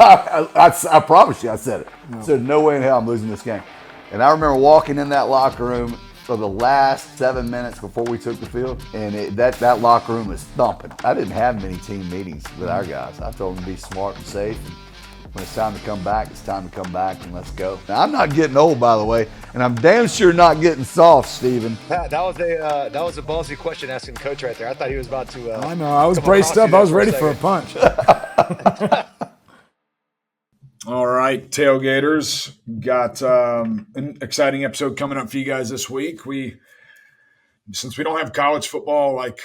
I promise you, I said it. I said, no way in hell I'm losing this game. And I remember walking in that locker room for the last 7 minutes before we took the field, and that locker room was thumping. I didn't have many team meetings with our guys. I told them to be smart and safe. And when it's time to come back, it's time to come back, and let's go. Now, I'm not getting old, by the way, and I'm damn sure not getting soft, Steven. That was a ballsy question asking coach right there. I thought he was about to I know. I was come braced across you up. I there was for a ready for a second. punch. All right, tailgaters, got an exciting episode coming up for you guys this week. Since we don't have college football like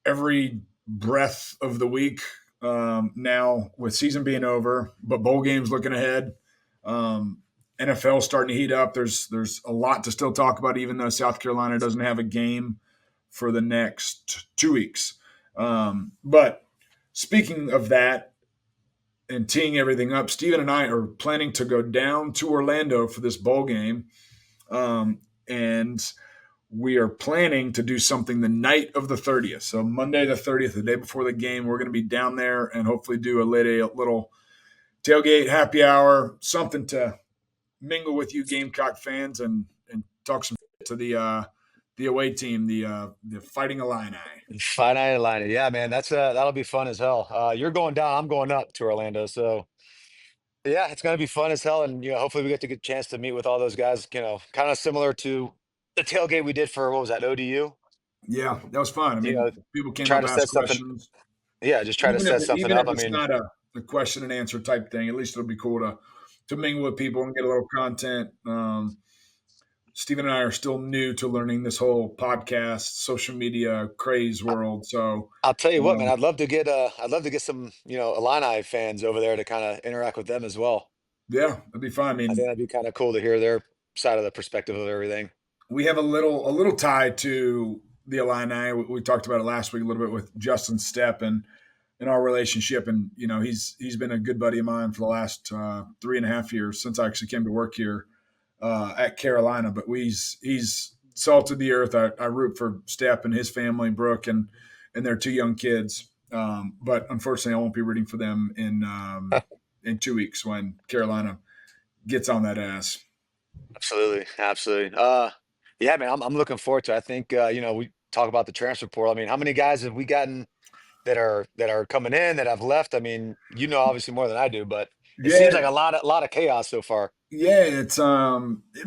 every breath of the week now, with season being over, but bowl games looking ahead. NFL starting to heat up. There's a lot to still talk about, even though South Carolina doesn't have a game for the next 2 weeks. But speaking of that, and teeing everything up, Steven and I are planning to go down to Orlando for this bowl game. And we are planning to do something the night of the 30th. So Monday the 30th, the day before the game, we're going to be down there and hopefully do a little tailgate, happy hour, something to mingle with you Gamecock fans and talk some to the away team, the Fighting Illini. Finite line. Yeah, man, that'll be fun as hell. You're going down, I'm going up to Orlando. So yeah, it's gonna be fun as hell. And hopefully we get to get a chance to meet with all those guys, kind of similar to the tailgate we did for what was that, ODU? Yeah, that was fun. I You mean, know, people came try up, to set asked something. questions. Yeah, just try to even if set something even if up. I it's mean, not a question and answer type thing, at least it'll be cool to mingle with people and get a little content. Steven and I are still new to learning this whole podcast, social media craze world. So I'll tell you what, man, um, I'd love to get some, Illini fans over there to kind of interact with them as well. yeah, it'd be fun. I I think mean, that'd be kind of cool to hear their side of the perspective of everything. we have a little tie to the Illini. We talked about it last week a little bit with Justin Stepp and our relationship, and he's been a good buddy of mine for the last 3.5 years since I actually came to work here at Carolina. But he's salt of the earth. I root for Stepp and his family, Brooke, and their two young kids. But unfortunately, I won't be rooting for them in 2 weeks when Carolina gets on that ass. Absolutely, absolutely. Yeah, man, I'm looking forward to it. I think we talk about the transfer portal. I mean, how many guys have we gotten that are coming in that have left? I mean, obviously more than I do, but it Yeah, seems like a lot of chaos so far. yeah, it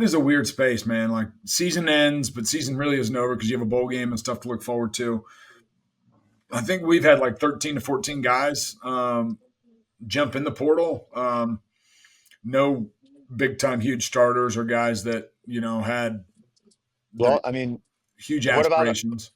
is a weird space, man. Like season ends, but season really isn't over because you have a bowl game and stuff to look forward to. I think we've had like 13 to 14 guys jump in the portal. No big time huge starters or guys that had the Well, I mean, huge what about aspirations.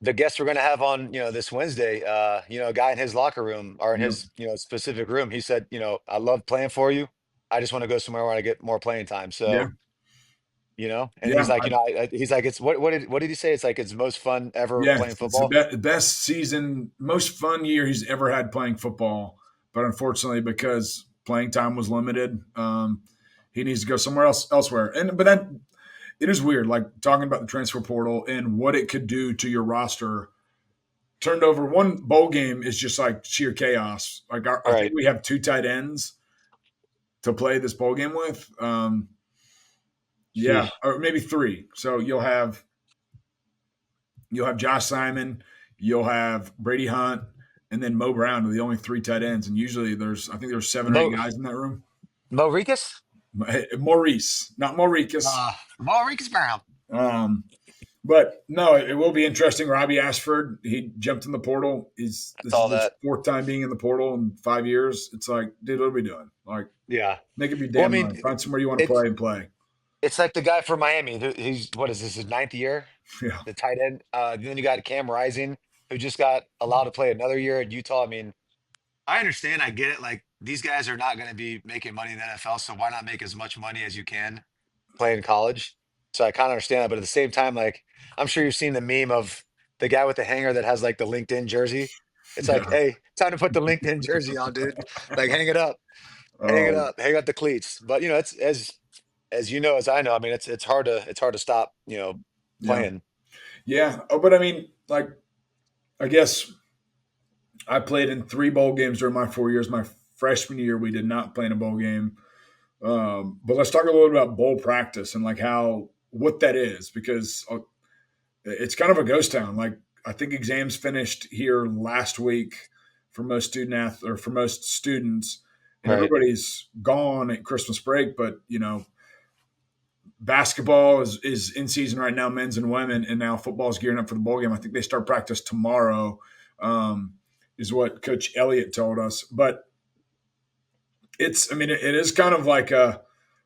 the guest we're going to have on, this Wednesday? A guy in his locker room or in Yep. his, specific room. He said, I love playing for you. I just want to go somewhere where I get more playing time. Yeah, So, and yeah, he's like, he's like, it's what did he say? It's like it's most fun ever yeah. playing It's the football. best season, most fun year he's ever had playing football. But unfortunately, because playing time was limited, he needs to go somewhere elsewhere. But that it is weird, like talking about the transfer portal and what it could do to your roster. Turned over one bowl game is just like sheer chaos. Like I think Right. we have two tight ends to play this bowl game with. Yeah, Sheesh. or maybe three. So you'll have Josh Simon, you'll have Brady Hunt, and then Mo Brown are the only three tight ends. And usually I think there's 7 or 8 Mo guys in that room. Maurice? Maurice, not Mauricus. Maurice Brown. Um, but no, it will be interesting. Robbie Ashford, he jumped in the portal. This I is saw his that. fourth time being in the portal in 5 years. It's like, dude, what are we doing? Like, Yeah. make up your Well, I damn mean, mind. Find somewhere you want to it's play and play. it's like the guy from Miami. He's what is this, his ninth year? Yeah, The tight end. Then you got Cam Rising, who just got allowed to play another year at Utah. I mean, I understand. I get it. Like these guys are not going to be making money in the NFL, so why not make as much money as you can playing college? So I kind of understand that. But at the same time, like I'm sure you've seen the meme of the guy with the hanger that has like the LinkedIn jersey. It's like, yeah. hey, time to put the LinkedIn jersey on, dude. Like, hang it up, hang it Oh, up, hang up the cleats. But it's as you know, as I know. I mean, it's hard to stop, yeah, playing. yeah. Oh, but I mean, like, I guess I played in three bowl games during my 4 years. My freshman year, we did not play in a bowl game. But let's talk a little bit about bowl practice and like what that is, because it's kind of a ghost town. Like I think exams finished here last week for most for most students, and Right. everybody's gone at Christmas break. But basketball is in season right now, men's and women, and now football is gearing up for the bowl game. I think they start practice tomorrow, is what Coach Elliott told us. But it is kind of like a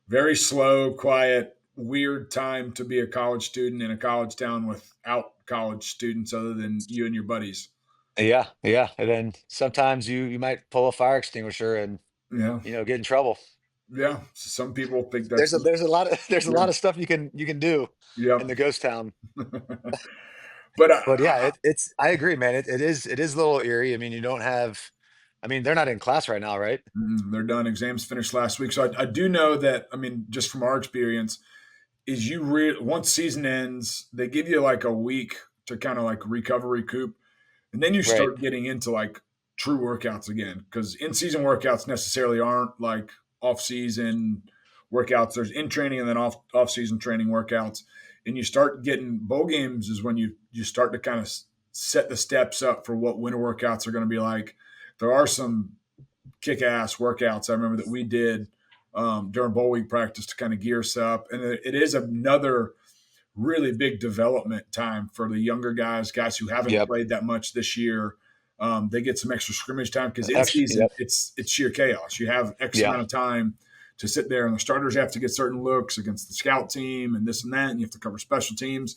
very slow, quiet, weird time to be a college student in a college town without college students other than you and your buddies. Yeah, yeah. And then sometimes you might pull a fire extinguisher and Yeah. get in trouble. Yeah. Some people think There's that's, a there's a lot of there's a yeah. lot of stuff you can do in Yep. the ghost town. But But yeah, it's I agree, man. It is a little eerie. I mean, you don't have I mean, they're not in class right now, right? they're done. Exams finished last week. So I do know that, just from our experience, is once season ends, they give you like a week to kind of like recover, recoup. And then you Right. start getting into like true workouts again, because in season workouts necessarily aren't like off season workouts. There's in training and then off season training workouts. And you start getting bowl games is when you start to kind of set the steps up for what winter workouts are going to be like. There are some kick ass workouts I remember that we did during bowl week practice to kind of gear us up. And it is another really big development time for the younger guys who haven't Yep. played that much this year. They get some extra scrimmage time because in Extra. season Yep. it's sheer chaos. You have X Yeah. amount of time to sit there, and the starters have to get certain looks against the scout team and this and that, and you have to cover special teams.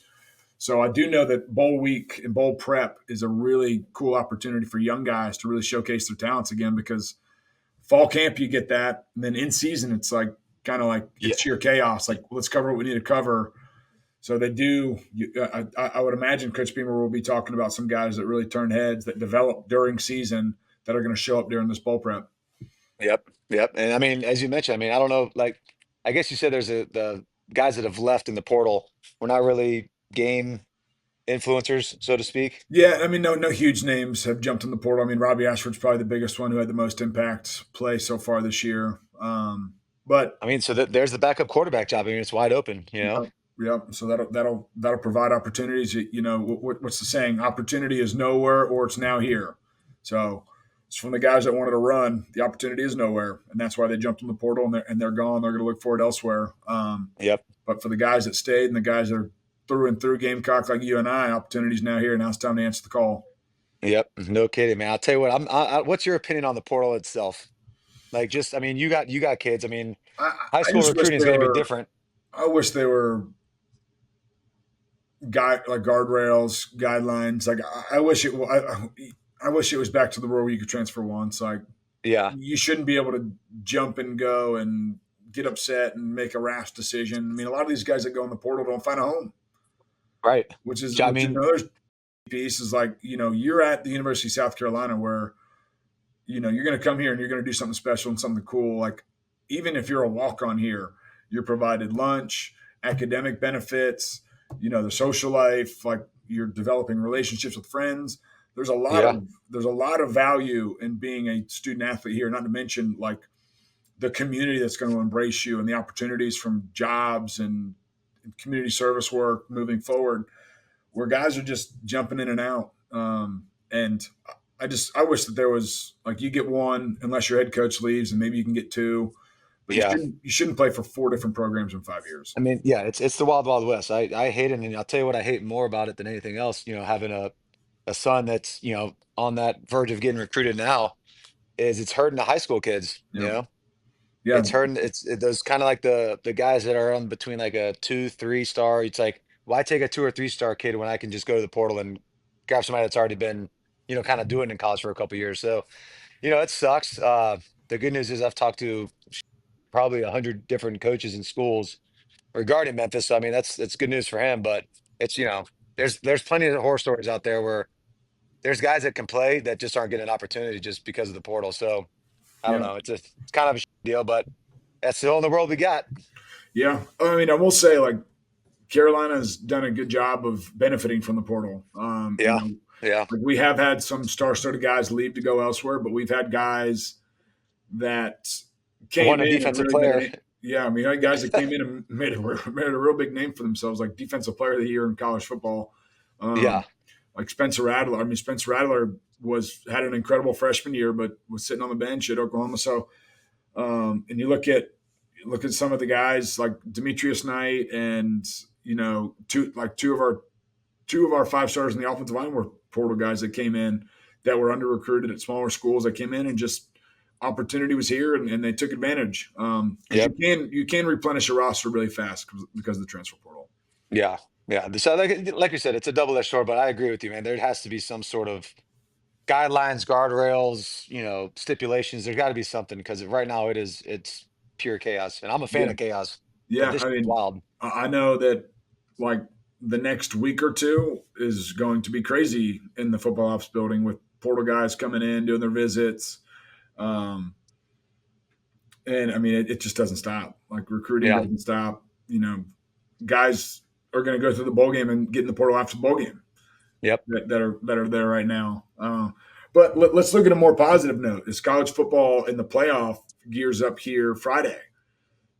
So I do know that bowl week and bowl prep is a really cool opportunity for young guys to really showcase their talents again, because fall camp you get that, and then in season it's like kind of like Yeah. it's sheer chaos. Like let's cover what we need to cover. So they do. I would imagine Coach Beamer will be talking about some guys that really turn heads that develop during season that are going to show up during this bowl prep. Yep. Yep. And I mean, as you mentioned, I mean, I don't know, like I guess you said there's the guys that have left in the portal. We're not really game influencers, so to speak. Yeah, no huge names have jumped in the portal. I mean, Robbie Ashford's probably the biggest one who had the most impact play so far this year. But I mean, so there's the backup quarterback job. I mean, it's wide open, you know? yeah, so that'll provide opportunities. What's the saying? Opportunity is nowhere, or it's now here. So it's from the guys that wanted to run. The opportunity is nowhere, and that's why they jumped in the portal and they're gone. They're going to look for it elsewhere. Yep. But for the guys that stayed and the guys that are through and through Gamecock like you and I, opportunity's now here. Now it's time to answer the call. Yep. No kidding, man. I'll tell you what, what's your opinion on the portal itself? Like, just, I mean, you got kids. I mean, high I school just wish recruiting is they going to be were. different. I wish they were like guardrails, guidelines. Like I wish it. I wish it was back to the rule where you could transfer once. Like Yeah. you shouldn't be able to jump and go and get upset and make a rash decision. I mean, a lot of these guys that go in the portal don't find a home, Right. which is I mean, another piece. Is like you're at the University of South Carolina where you're going to come here and you're going to do something special and something cool. Like even if you're a walk on here, you're provided lunch, academic benefits, the social life, like you're developing relationships with friends. yeah. There's a lot of value in being a student athlete here, not to mention like the community that's going to embrace you and the opportunities from jobs and community service work moving forward, where guys are just jumping in and out. And I wish that there was like you get one unless your head coach leaves, and maybe you can get two, but Yeah. you shouldn't play for 4 different programs in 5 years. I mean, yeah, it's the wild, wild west. I hate it. And I'll tell you what, I hate more about it than anything else, having a son that's, on that verge of getting recruited now is it's hurting the high school kids, Yeah, yeah, It's hurting. Those kind of like the guys that are on between like a 2, 3 star. It's like, why take a 2 or 3 star kid when I can just go to the portal and grab somebody that's already been, kind of doing it in college for a couple years. So, it sucks. The good news is I've talked to probably 100 different coaches and schools regarding Memphis. So I mean, that's good news for him. But it's there's plenty of horror stories out there where there's guys that can play that just aren't getting an opportunity just because of the portal. So I don't yeah, know. It's kind of a deal, but that's the only world we got. yeah. I will say like Carolina's done a good job of benefiting from the portal. Yeah. Yeah. Like we have had some star-studded guys leave to go elsewhere, but we've had guys that came Won a in and defensive really player. made. Yeah, I mean, like guys that came in and made a real big name for themselves, like defensive player of the year in college football. Yeah. Like Spencer Rattler. I mean, Spencer Rattler had an incredible freshman year, but was sitting on the bench at Oklahoma. So, and you look at some of the guys like Demetrius Knight, and two of our 5 stars in the offensive line were portal guys that came in that were under recruited at smaller schools that came in and just opportunity was here and they took advantage. Because you can replenish a roster really fast because of the transfer portal. Yeah. Yeah. So like you said, it's a double-edged sword, but I agree with you, man. There has to be some sort of guidelines, guardrails, stipulations. There's got to be something because right now it's pure chaos. And I'm a fan Yeah. of chaos, but Yeah. this I is mean, wild. I know that like the next week or two is going to be crazy in the football ops building with portal guys coming in, doing their visits. And I mean, it just doesn't stop. Like recruiting Yeah. doesn't stop. Guys are going to go through the bowl game and get in the portal after the bowl game Yep. that are there right now. But let's look at a more positive note. It's college football in the playoff gears up here Friday.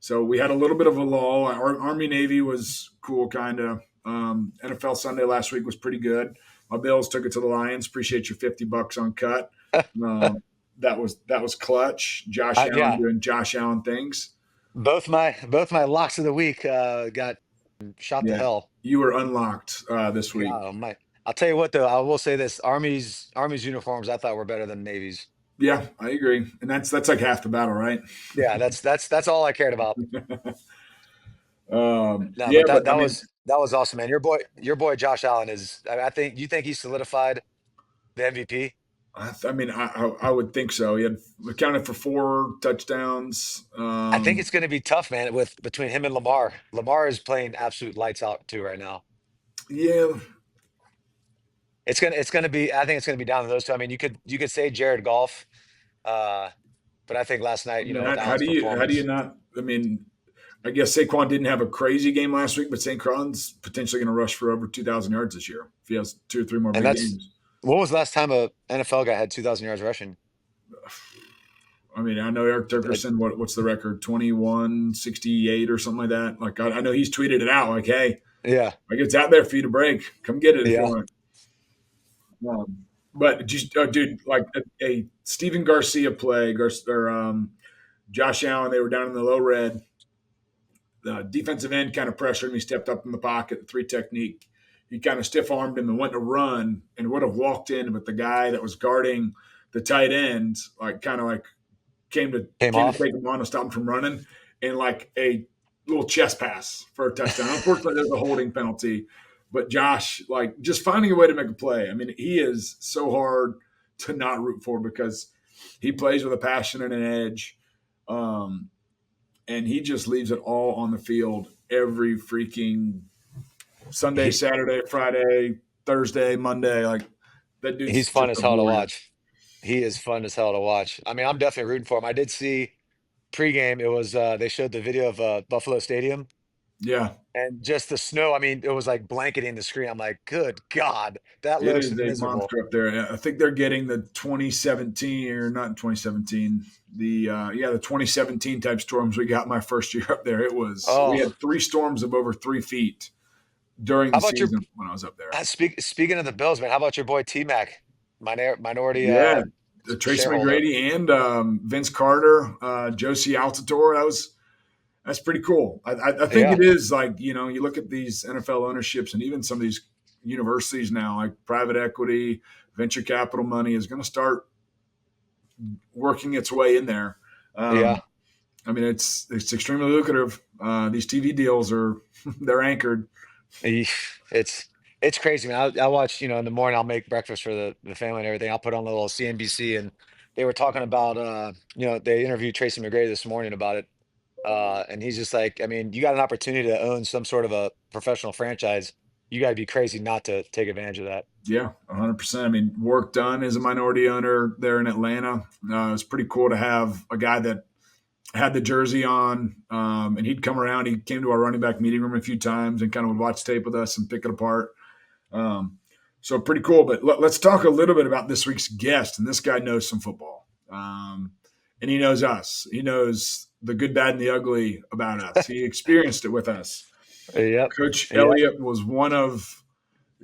So we had a little bit of a lull. Our Army Navy was cool, kind of. NFL Sunday last week was pretty good. My Bills took it to the Lions. Appreciate your $50 on cut. That was clutch. Josh Allen Yeah. doing Josh Allen things. Both my locks of the week got shot to Yeah, hell. you were unlocked this week. I'll tell you what though, I will say this: Army's uniforms I thought were better than Navy's. Yeah, I agree, and that's like half the battle, right? Yeah, that's all I cared about. No, Yeah, but but that I that mean, was that was awesome, man. Your boy Josh Allen is. I think you think he solidified the MVP. I would think so. He had accounted for 4 touchdowns. I think it's going to be tough, man. With between him and Lamar. Lamar is playing absolute lights out too right now. Yeah, It's gonna be. I think it's gonna be down to those two. I mean, you could say Jared Goff, uh, but I think last I night, mean, with how Allen's do you performance, not? I mean, I guess Saquon didn't have a crazy game last week, but Saquon's potentially going to rush for over 2,000 yards this year if he has 2 or 3 more and big that's games. what was the last time a NFL guy had 2,000 yards rushing? I mean, I know Eric Like, Dickerson. What's the record? 2168 or something like that. Like I know he's tweeted it out. Like, hey, yeah, like it's out there for you to break. Come get it if you yeah. want. But just dude, like a Steven Garcia play, or Josh Allen. They were down in the low red. The defensive end kind of pressured him. He stepped up in the pocket, the 3 technique. He kind of stiff armed him and went to run and would have walked in, but the guy that was guarding the tight end, like kind of like came to Came off. take him on and stop him from running, and like a little chest pass for a touchdown. Unfortunately, there's a holding penalty, but Josh, like just finding a way to make a play. I mean, he is so hard to not root for because he plays with a passion and an edge. And he just leaves it all on the field every freaking Sunday, He, Saturday, Friday, Thursday, Monday. Like that dude's he's fun just as a hell to warrior. watch. He is fun as hell to watch. I mean, I'm definitely rooting for him. I did see pregame. It was they showed the video of Buffalo Stadium Yeah, and just the snow. I mean, it was like blanketing the screen. I'm like, good God, that it looks is a miserable. monster up there. I think they're getting the 2017 or not 2017. The 2017 type storms we got my first year up there. We Oh, had 3 storms of over 3 feet during how the about your season when I was up there. speaking of the Bills, man? How about your boy T Mac, minority Yeah, Tracy shareholder? McGrady and Vince Carter, Josie Altidore. That's pretty cool. I think Yeah, it is like you look at these NFL ownerships and even some of these universities now, like private equity, venture capital money is going to start working its way in there. yeah. Um, I mean, it's extremely lucrative. These TV deals are they're anchored. It's it's crazy, man. I watch, in the morning I'll make breakfast for the family and everything. I'll put on a little CNBC and they were talking about they interviewed Tracy McGrady this morning about it. And he's just like, I mean, you got an opportunity to own some sort of a professional franchise. You got to be crazy not to take advantage of that. Yeah, 100%. I mean, work done as a minority owner there in Atlanta. It's pretty cool to have a guy that had the jersey on, and he'd come around. He came to our running back meeting room a few times and kind of would watch tape with us and pick it apart. So pretty cool. But let's talk a little bit about this week's guest. And this guy knows some football. and he knows us. He knows the good, bad, and the ugly about us. He experienced it with us. Yep. Coach Yep. Elliott was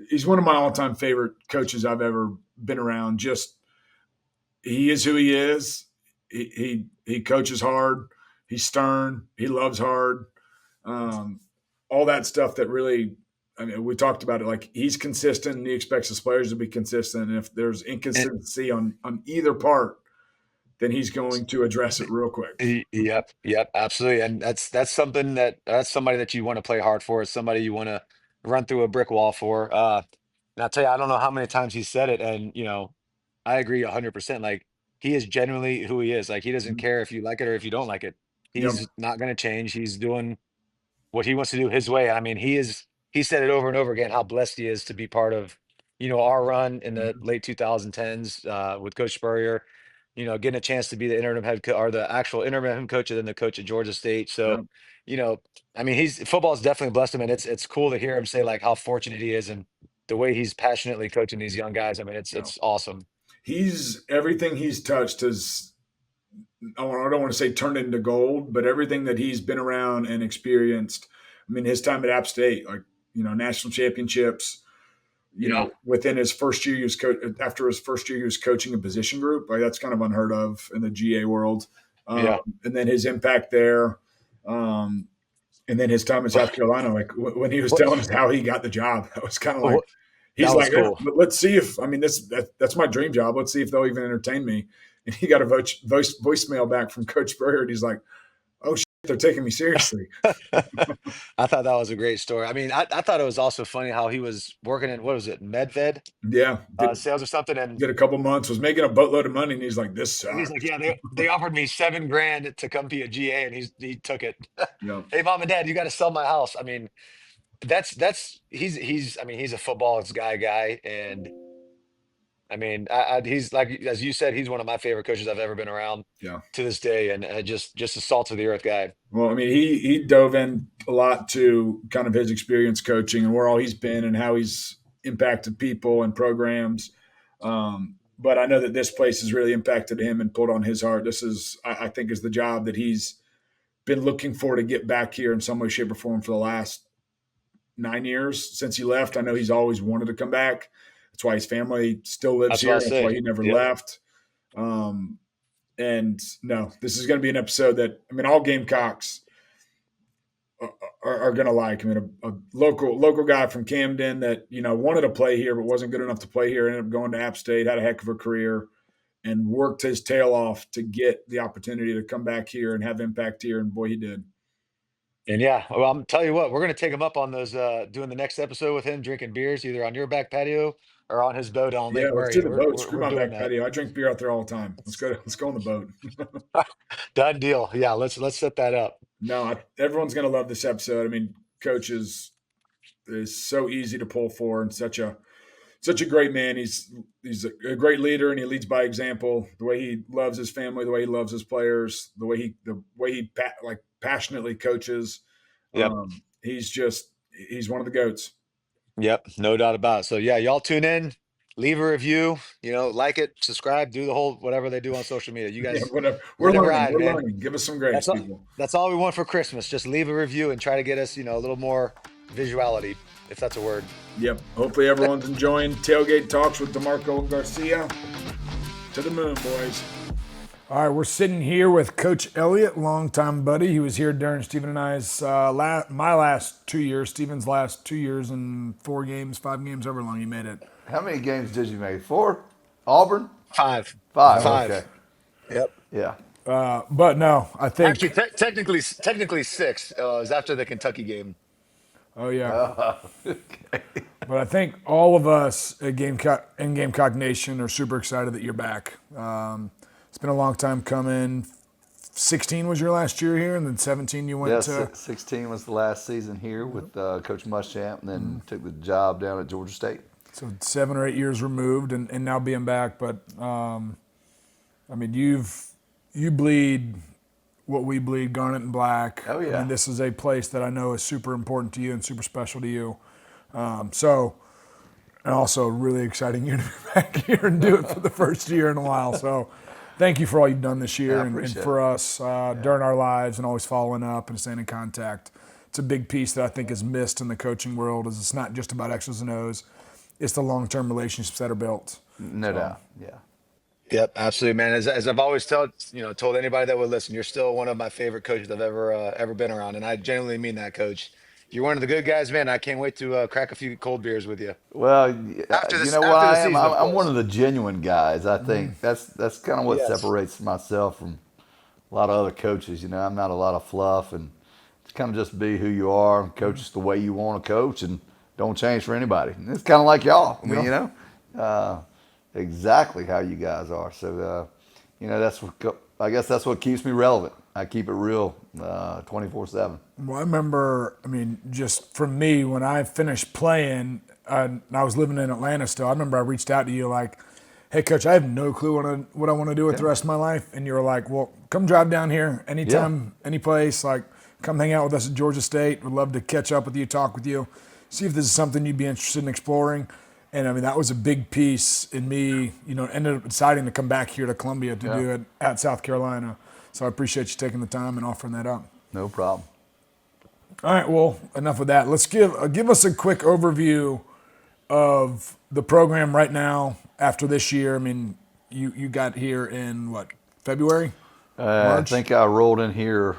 he's one of my all-time favorite coaches I've ever been around. Just he is who he is. He coaches hard. He's stern. He loves hard. Um, all that stuff that really, I mean, we talked about it. Like he's consistent and he expects his players to be consistent. And if there's inconsistency on either part, then he's going to address it real quick. Yep, absolutely. And that's something that's somebody that you want to play hard for. It's somebody you want to run through a brick wall for. And I'll tell you, I don't know how many times he said it, and I agree 100%. Like he is genuinely who he is. Like he doesn't care if you like it or if you don't like it. Yep. He's not going to change. He's doing what he wants to do his way. I mean, he said it over and over again how blessed he is to be part of, our run in the late 2010s with Coach Spurrier, getting a chance to be the interim head or the actual interim head coach and then the coach at Georgia State. So, Yep. I mean, football's definitely blessed him, and it's cool to hear him say like how fortunate he is and the way he's passionately coaching these young guys. I mean, Yep. it's awesome. He's everything he's touched has, I don't want to say turned into gold, but everything that he's been around and experienced. I mean, his time at App State, like, national championships, Yeah, within his first year, after his first year, he was coaching a position group. Like that's kind of unheard of in the GA world. yeah. And then his impact there. Um, and then his time in South Carolina, like when he was What, telling us how he got the job, that was kind of like, what, he's that was like, cool. let's see if, I mean, that's my dream job. Let's see if they'll even entertain me. And he got a voicemail back from Coach Spurrier, and he's like, "Oh shit, they're taking me seriously." I thought that was a great story. I mean, I thought it was also funny how he was working in, what was it, Medved Yeah, sales or something, and did a couple months, was making a boatload of money, and he's like, "This he's like, sucks." yeah, they offered me 7 grand to come be a GA, and he took it. Yeah, Hey, mom and dad, you got to sell my house. I mean, he's I mean, he's a football guy, and I mean, he's like as you said, he's one of my favorite coaches I've ever been around yeah. to this day, and just a salt of the earth guy. Well, I mean, he dove in a lot to kind of his experience coaching and where all he's been and how he's impacted people and programs. But I know that this place has really impacted him and pulled on his heart. This is, I think, is the job that he's been looking for to get back here in some way, shape, or form for the last 9 years since he left. I know he's always wanted to come back. That's why his family still lives That's what here. I'll That's why say. he never Yep. left. Um, and no, this is going to be an episode that, I mean, all Gamecocks are going to like. I mean, a local guy from Camden that wanted to play here but wasn't good enough to play here. Ended up going to App State, had a heck of a career, and worked his tail off to get the opportunity to come back here and have impact here. And boy, he did. And yeah, well, I'm tell you what, we're gonna take him up on those doing the next episode with him, drinking beers either on your back patio or on his boat on Yeah, Lake let's Murray. do And the we're boat. we're, Screw we're my doing back that. patio. I drink beer out there all the time. Let's go on the boat. Done deal. Yeah, let's set that up. No, everyone's going to love this episode. I mean, Coach is so easy to pull for and such a great man. He's a great leader and he leads by example. The way he loves his family, the way he loves his players, the way he passionately coaches. Yep. He's one of the goats. Yep. No doubt about it. So yeah, y'all tune in, leave a review, like it, subscribe, do the whole whatever they do on social media. You Yeah, guys whatever. We're let it learning. ride, We're man. learning. Give us some grace, That's all people. that's all we want for Christmas. Just leave a review and try to get us, a little more visuality, if that's a word. Yep. Hopefully everyone's enjoying Tailgate Talks with DeMarco Garcia. To the moon, boys. All right, we're sitting here with Coach Elliott, longtime buddy. He was here during Stephen and I's my last 2 years, Stephen's last 2 years and 4 games, 5 games, however long he made it. How many games did you make? 4? Auburn? Five. 5. Five. Okay. Yep. Yeah. But no, I think. Actually, technically six. It was after the Kentucky game. Oh yeah. But I think all of us at Gamecock Nation are super excited that you're back. It's been a long time coming. 16 was your last year here, and then 17 you went Yeah, to. 16 was the last season here with Coach Muschamp, and then took the job down at Georgia State. So 7 or 8 years removed, and now being back. But I mean, you bleed what we bleed, garnet and black. Oh, yeah. I mean, this is a place that I know is super important to you and super special to you. And also really exciting you to be back here and do it for the first year in a while. So thank you for all you've done this year I and appreciate for us during our lives and always following up and staying in contact. It's a big piece that I think is missed in the coaching world. Is it's not just about X's and O's; it's the long-term relationships that are built. No doubt. Yeah. Yep, absolutely, man. As I've always told anybody that would listen, you're still one of my favorite coaches I've ever been around, and I genuinely mean that, Coach. You're one of the good guys, man. I can't wait to crack a few cold beers with you Well, after you this know what after the I am? season, of I'm one course. of the genuine guys. I think that's kind of what Yes. separates myself from a lot of other coaches. I'm not a lot of fluff, and it's kind of just be who you are, coach just the way you want to coach, and don't change for anybody. And it's kind of like y'all. I mean, exactly how you guys are. So, I guess that's what keeps me relevant. I keep it real 24/7. Well, I remember, just from me, when I finished playing, and I was living in Atlanta still, I remember I reached out to you like, hey, Coach, I have no clue what I want to do with the rest of my life. And you were like, well, come drive down here anytime, any place. Like, come hang out with us at Georgia State. We'd love to catch up with you, talk with you, see if this is something you'd be interested in exploring. And, that was a big piece in me, ended up deciding to come back here to Columbia to do it at South Carolina. So I appreciate you taking the time and offering that up. No problem. All right, well, enough of that. Let's give us a quick overview of the program right now after this year. You got here in, February? I think I rolled in here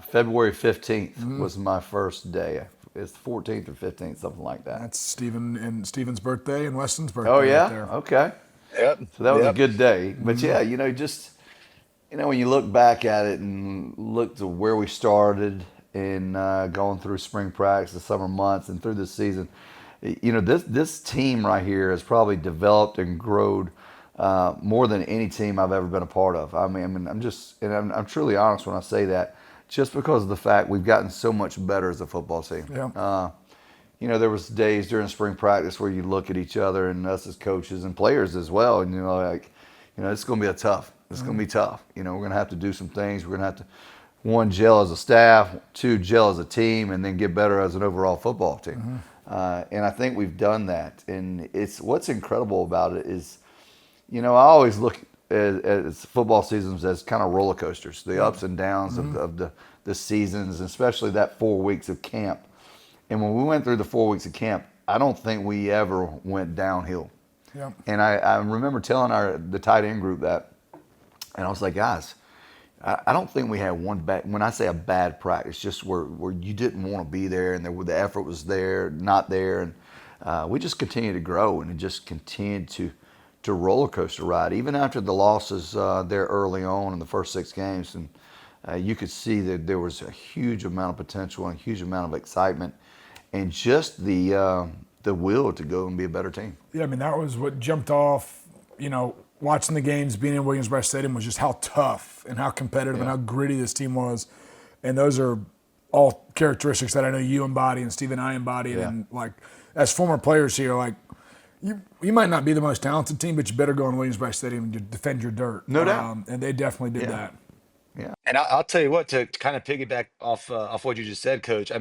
February 15th was my first day. It's the 14th or 15th, something like that. That's Steven's birthday and Weston's birthday. Oh, yeah? Right there. Okay. Yep. So that was a good day. But when you look back at it and look to where we started and going through spring practice, the summer months, and through this season, this team right here has probably developed and grown more than any team I've ever been a part of. I'm truly honest when I say that, just because of the fact we've gotten so much better as a football team. Yeah. There was days during spring practice where you look at each other and us as coaches and players as well, and it's going to be It's going to be tough. We're going to have to do some things. We're going to have to, one, gel as a staff, two, gel as a team, and then get better as an overall football team. And I think we've done that. And what's incredible about it is, I always look at football seasons as kind of roller coasters, the ups and downs of the seasons, especially that 4 weeks of camp. And when we went through the 4 weeks of camp, I don't think we ever went downhill. Yeah. And I remember telling the tight end group that, and I was like, guys, I don't think we had one bad, when I say a bad practice, just where you didn't want to be there and the effort was there, not there. And we just continued to grow and it just continued to roller coaster ride, even after the losses there early on in the first 6 games. And you could see that there was a huge amount of potential and a huge amount of excitement and just the will to go and be a better team. Yeah, that was what jumped off, watching the games, being in Williams-Brice Stadium, was just how tough and how competitive and how gritty this team was. And those are all characteristics that I know you embody and Steve and I embodied. Yeah. And, as former players here, you might not be the most talented team, but you better go in Williams-Brice Stadium and defend your dirt. No doubt. And they definitely did that. Yeah. And I'll tell you what, to kind of piggyback off what you just said, Coach.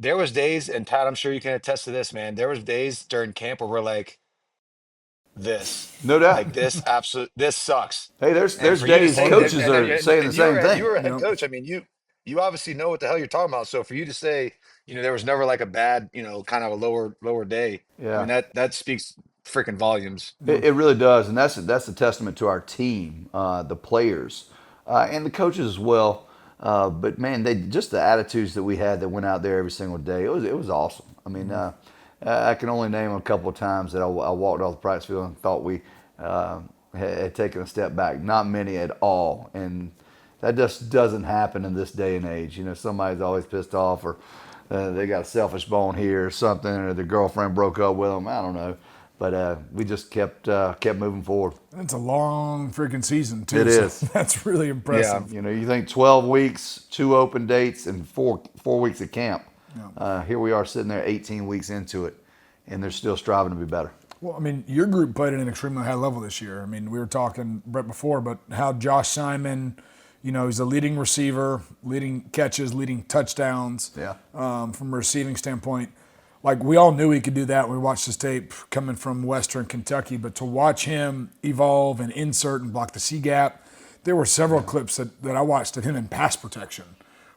There was days, and Pat, I'm sure you can attest to this, man. There was days during camp where we're like, No doubt. this sucks. Hey, there's And for you to days say coaches that, are saying the same thing. You were a head coach. You obviously know what the hell you're talking about. So for you to say, there was never like a bad, kind of a lower day. Yeah. That speaks freaking volumes. It really does, and that's a testament to our team, the players, and the coaches as well. But man, just the attitudes that we had that went out there every single day. It was awesome. I can only name a couple of times that I walked off the practice field and thought we had taken a step back. Not many at all, and that just doesn't happen in this day and age. Somebody's always pissed off, or they got a selfish bone here or something, or their girlfriend broke up with them. I don't know. But we just kept moving forward. It's a long freaking season, too. It is. That's really impressive. Yeah. You think 12 weeks, 2 open dates, and 4 weeks of camp. Yeah. Here we are sitting there 18 weeks into it, and they're still striving to be better. Well, your group played at an extremely high level this year. We were talking, Brett, before, but how Josh Simon, he's a leading receiver, leading catches, leading touchdowns. Yeah. From a receiving standpoint. like we all knew he could do that when we watched his tape coming from Western Kentucky, but to watch him evolve and insert and block the C gap, there were several clips that I watched of him in pass protection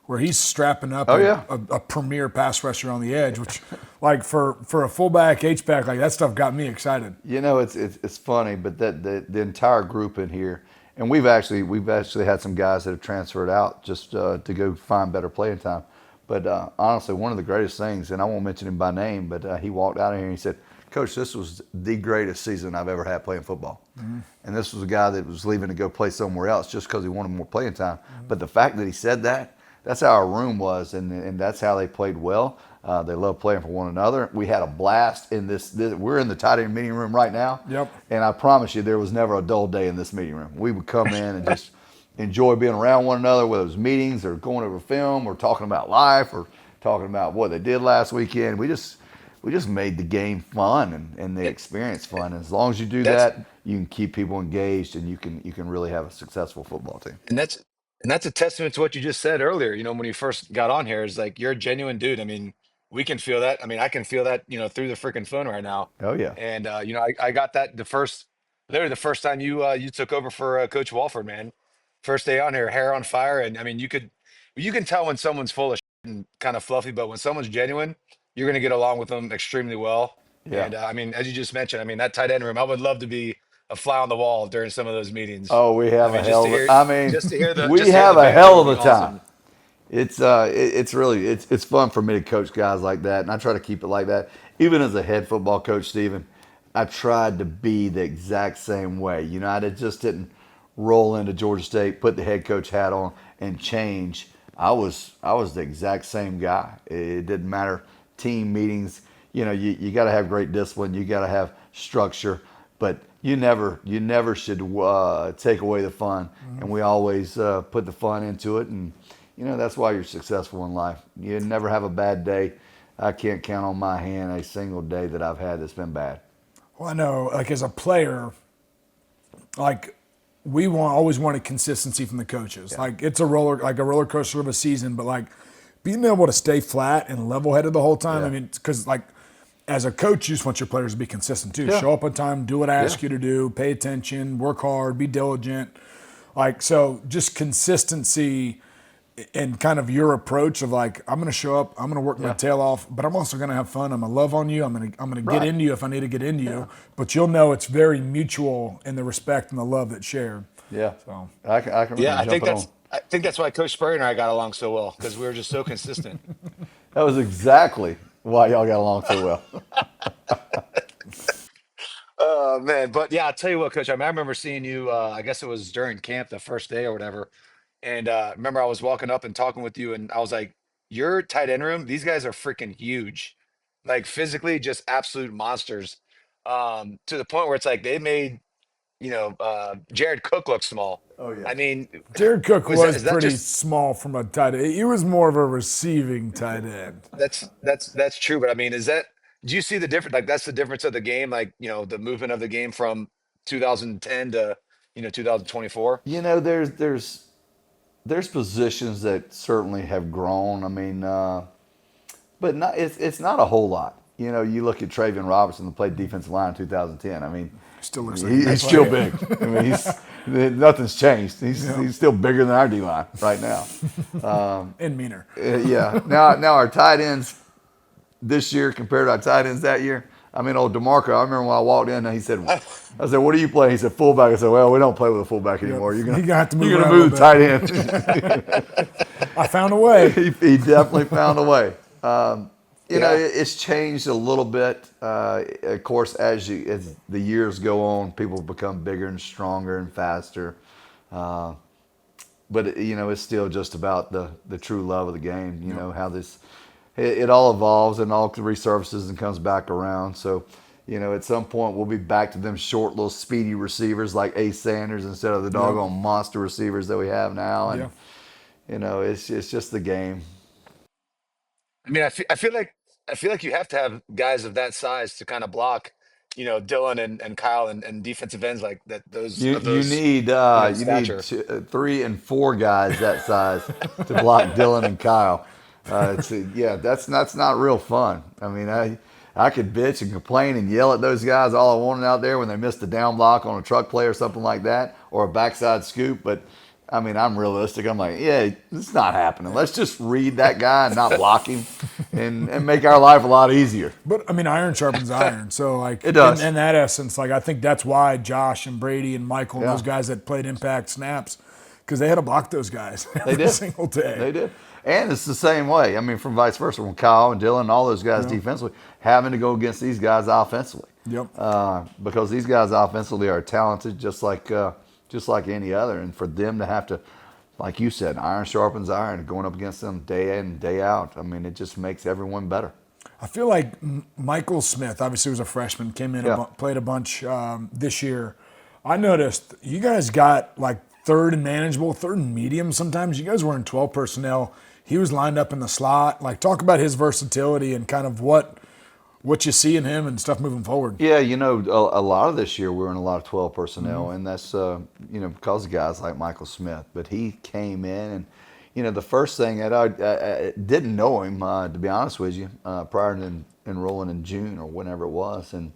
where he's strapping up a premier pass rusher on the edge, which like for a fullback, H-back, like that stuff got me excited. You know, it's funny, but that the entire group in here, and we've actually had some guys that have transferred out just to go find better playing time. But honestly, one of the greatest things, and I won't mention him by name, but he walked out of here and he said, "Coach, this was the greatest season I've ever had playing football." Mm-hmm. And this was a guy that was leaving to go play somewhere else just because he wanted more playing time. Mm-hmm. But the fact that he said that, that's how our room was, and that's how they played well. They love playing for one another. We had a blast in this. We're in the tight end meeting room right now. Yep. And I promise you, there was never a dull day in this meeting room. We would come in and just enjoy being around one another, whether it was meetings or going over film or talking about life or talking about what they did last weekend. We just made the game fun and the experience fun. And as long as you do that, you can keep people engaged and you can really have a successful football team. And that's a testament to what you just said earlier. You know, when you first got on here, is like you're a genuine dude. I mean, we can feel that. I mean, I can feel that, you know, through the freaking phone right now. Oh yeah. And you know, I got that literally the first time you took over for Coach Walford, man. First day on here, hair on fire, and I mean, you can tell when someone's full of shit and kind of fluffy, but when someone's genuine, you're gonna get along with them extremely well. Yeah. And I mean, as you just mentioned, I mean, that tight end room, I would love to be a fly on the wall during some of those meetings. Oh, we have I mean, a hell of a. I mean, just to hear we just to hear have the a banter hell of would a be awesome. time. It's really it's fun for me to coach guys like that, and I try to keep it like that. Even as a head football coach, Stephen, I tried to be the exact same way. You know, I just didn't roll into Georgia State, put the head coach hat on, and change. I was the exact same guy. It didn't matter. Team meetings, you know, you got to have great discipline. You got to have structure, but you never should take away the fun. Mm-hmm. And we always put the fun into it, and you know that's why you're successful in life. You never have a bad day. I can't count on my hand a single day that I've had that's been bad. Well, I know, like as a player, like we always wanted consistency from the coaches. Yeah. Like it's a roller coaster of a season, but like being able to stay flat and level headed the whole time. Yeah. I mean, because like as a coach, you just want your players to be consistent too. Yeah. Show up on time, do what I ask you to do, pay attention, work hard, be diligent. Like so, just consistency. And kind of your approach of like, I'm going to show up, I'm going to work my tail off, but I'm also going to have fun. I'm going to love on you. I'm going to get into you if I need to get into you. But you'll know it's very mutual in the respect and the love that's shared. Yeah. So I can really I think that's why Coach Spurrier and I got along so well, because we were just so consistent. That was exactly why y'all got along so well. Oh man, but yeah, I'll tell you what, Coach. I remember seeing you. I guess it was during camp, the first day or whatever. And remember, I was walking up and talking with you, and I was like, "Your tight end room, these guys are freaking huge, like physically, just absolute monsters." To the point where it's like they made Jared Cook look small. Oh yeah. I mean, Jared Cook was is that pretty just small from a tight end. He was more of a receiving tight end. that's true, but I mean, do you see the difference? Like that's the difference of the game, like the movement of the game from 2010 to 2024. You know, there's positions that certainly have grown. I mean, but not it's not a whole lot. You know, you look at Travion Robertson, who played defensive line in 2010. I mean, still looks like he's still big. I mean, nothing's changed. He's still bigger than our D line right now. And meaner. Yeah. Now our tight ends this year compared to our tight ends that year. I mean, old DeMarco, I remember when I walked in and he said, I said, "What do you play?" He said, "Fullback." I said, "Well, we don't play with a fullback anymore. You're going to move the tight end." I found a way. He definitely found a way. You know, it's changed a little bit. Of course, as the years go on, people become bigger and stronger and faster. But, it's still just about the true love of the game, you know, how it all evolves and all resurfaces and comes back around. So, at some point we'll be back to them short, little speedy receivers like Ace Sanders instead of the doggone monster receivers that we have now. And, it's just the game. I mean, I feel like you have to have guys of that size to kind of block, Dylan and Kyle and defensive ends like that. You need stature. 3 and 4 guys that size to block Dylan and Kyle. That's not real fun. I mean, I could bitch and complain and yell at those guys all I wanted out there when they missed a down block on a truck play or something like that, or a backside scoop. But I mean, I'm realistic. I'm like, yeah, it's not happening. Let's just read that guy and not block him, and make our life a lot easier. But I mean, iron sharpens iron. So like, it does. In that essence, like I think that's why Josh and Brady and Michael and Yeah. those guys that played impact snaps, because they had to block those guys every did. single day. They did. And it's the same way. I mean, from vice versa, when Kyle and Dylan and all those guys defensively having to go against these guys offensively. Yep. Because these guys offensively are talented just like any other. And for them to have to, like you said, iron sharpens iron, going up against them day in and day out. I mean, it just makes everyone better. I feel like Michael Smith, obviously was a freshman, came in, played a bunch this year. I noticed you guys got like third and manageable, third and medium sometimes. You guys were in 12 personnel. He was lined up in the slot. Like, talk about his versatility and kind of what you see in him and stuff moving forward. Yeah, a lot of this year we were in a lot of 12 personnel, and that's because of guys like Michael Smith. But he came in, and the first thing that I didn't know him, to be honest with you, prior to enrolling in June or whenever it was, and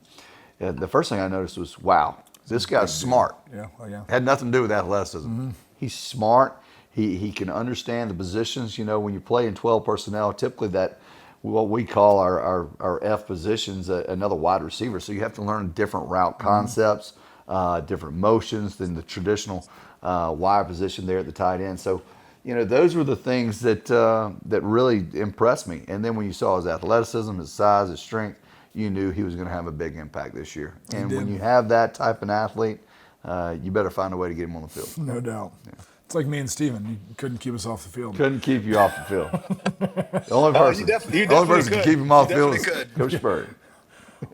the first thing I noticed was, wow, this guy's smart. Yeah. Had nothing to do with athleticism. He's smart. He can understand the positions. When you play in 12 personnel, typically that what we call our F positions, another wide receiver. So you have to learn different route concepts, different motions than the traditional wide position there at the tight end. So, those were the things that really impressed me. And then when you saw his athleticism, his size, his strength, you knew he was going to have a big impact this year. And when you have that type of athlete, you better find a way to get him on the field. No doubt. Yeah. It's like me and Steven. You couldn't keep us off the field. Couldn't keep you off the field. The only person, you the only person could. to keep him off the You field is definitely Coach Spurrier.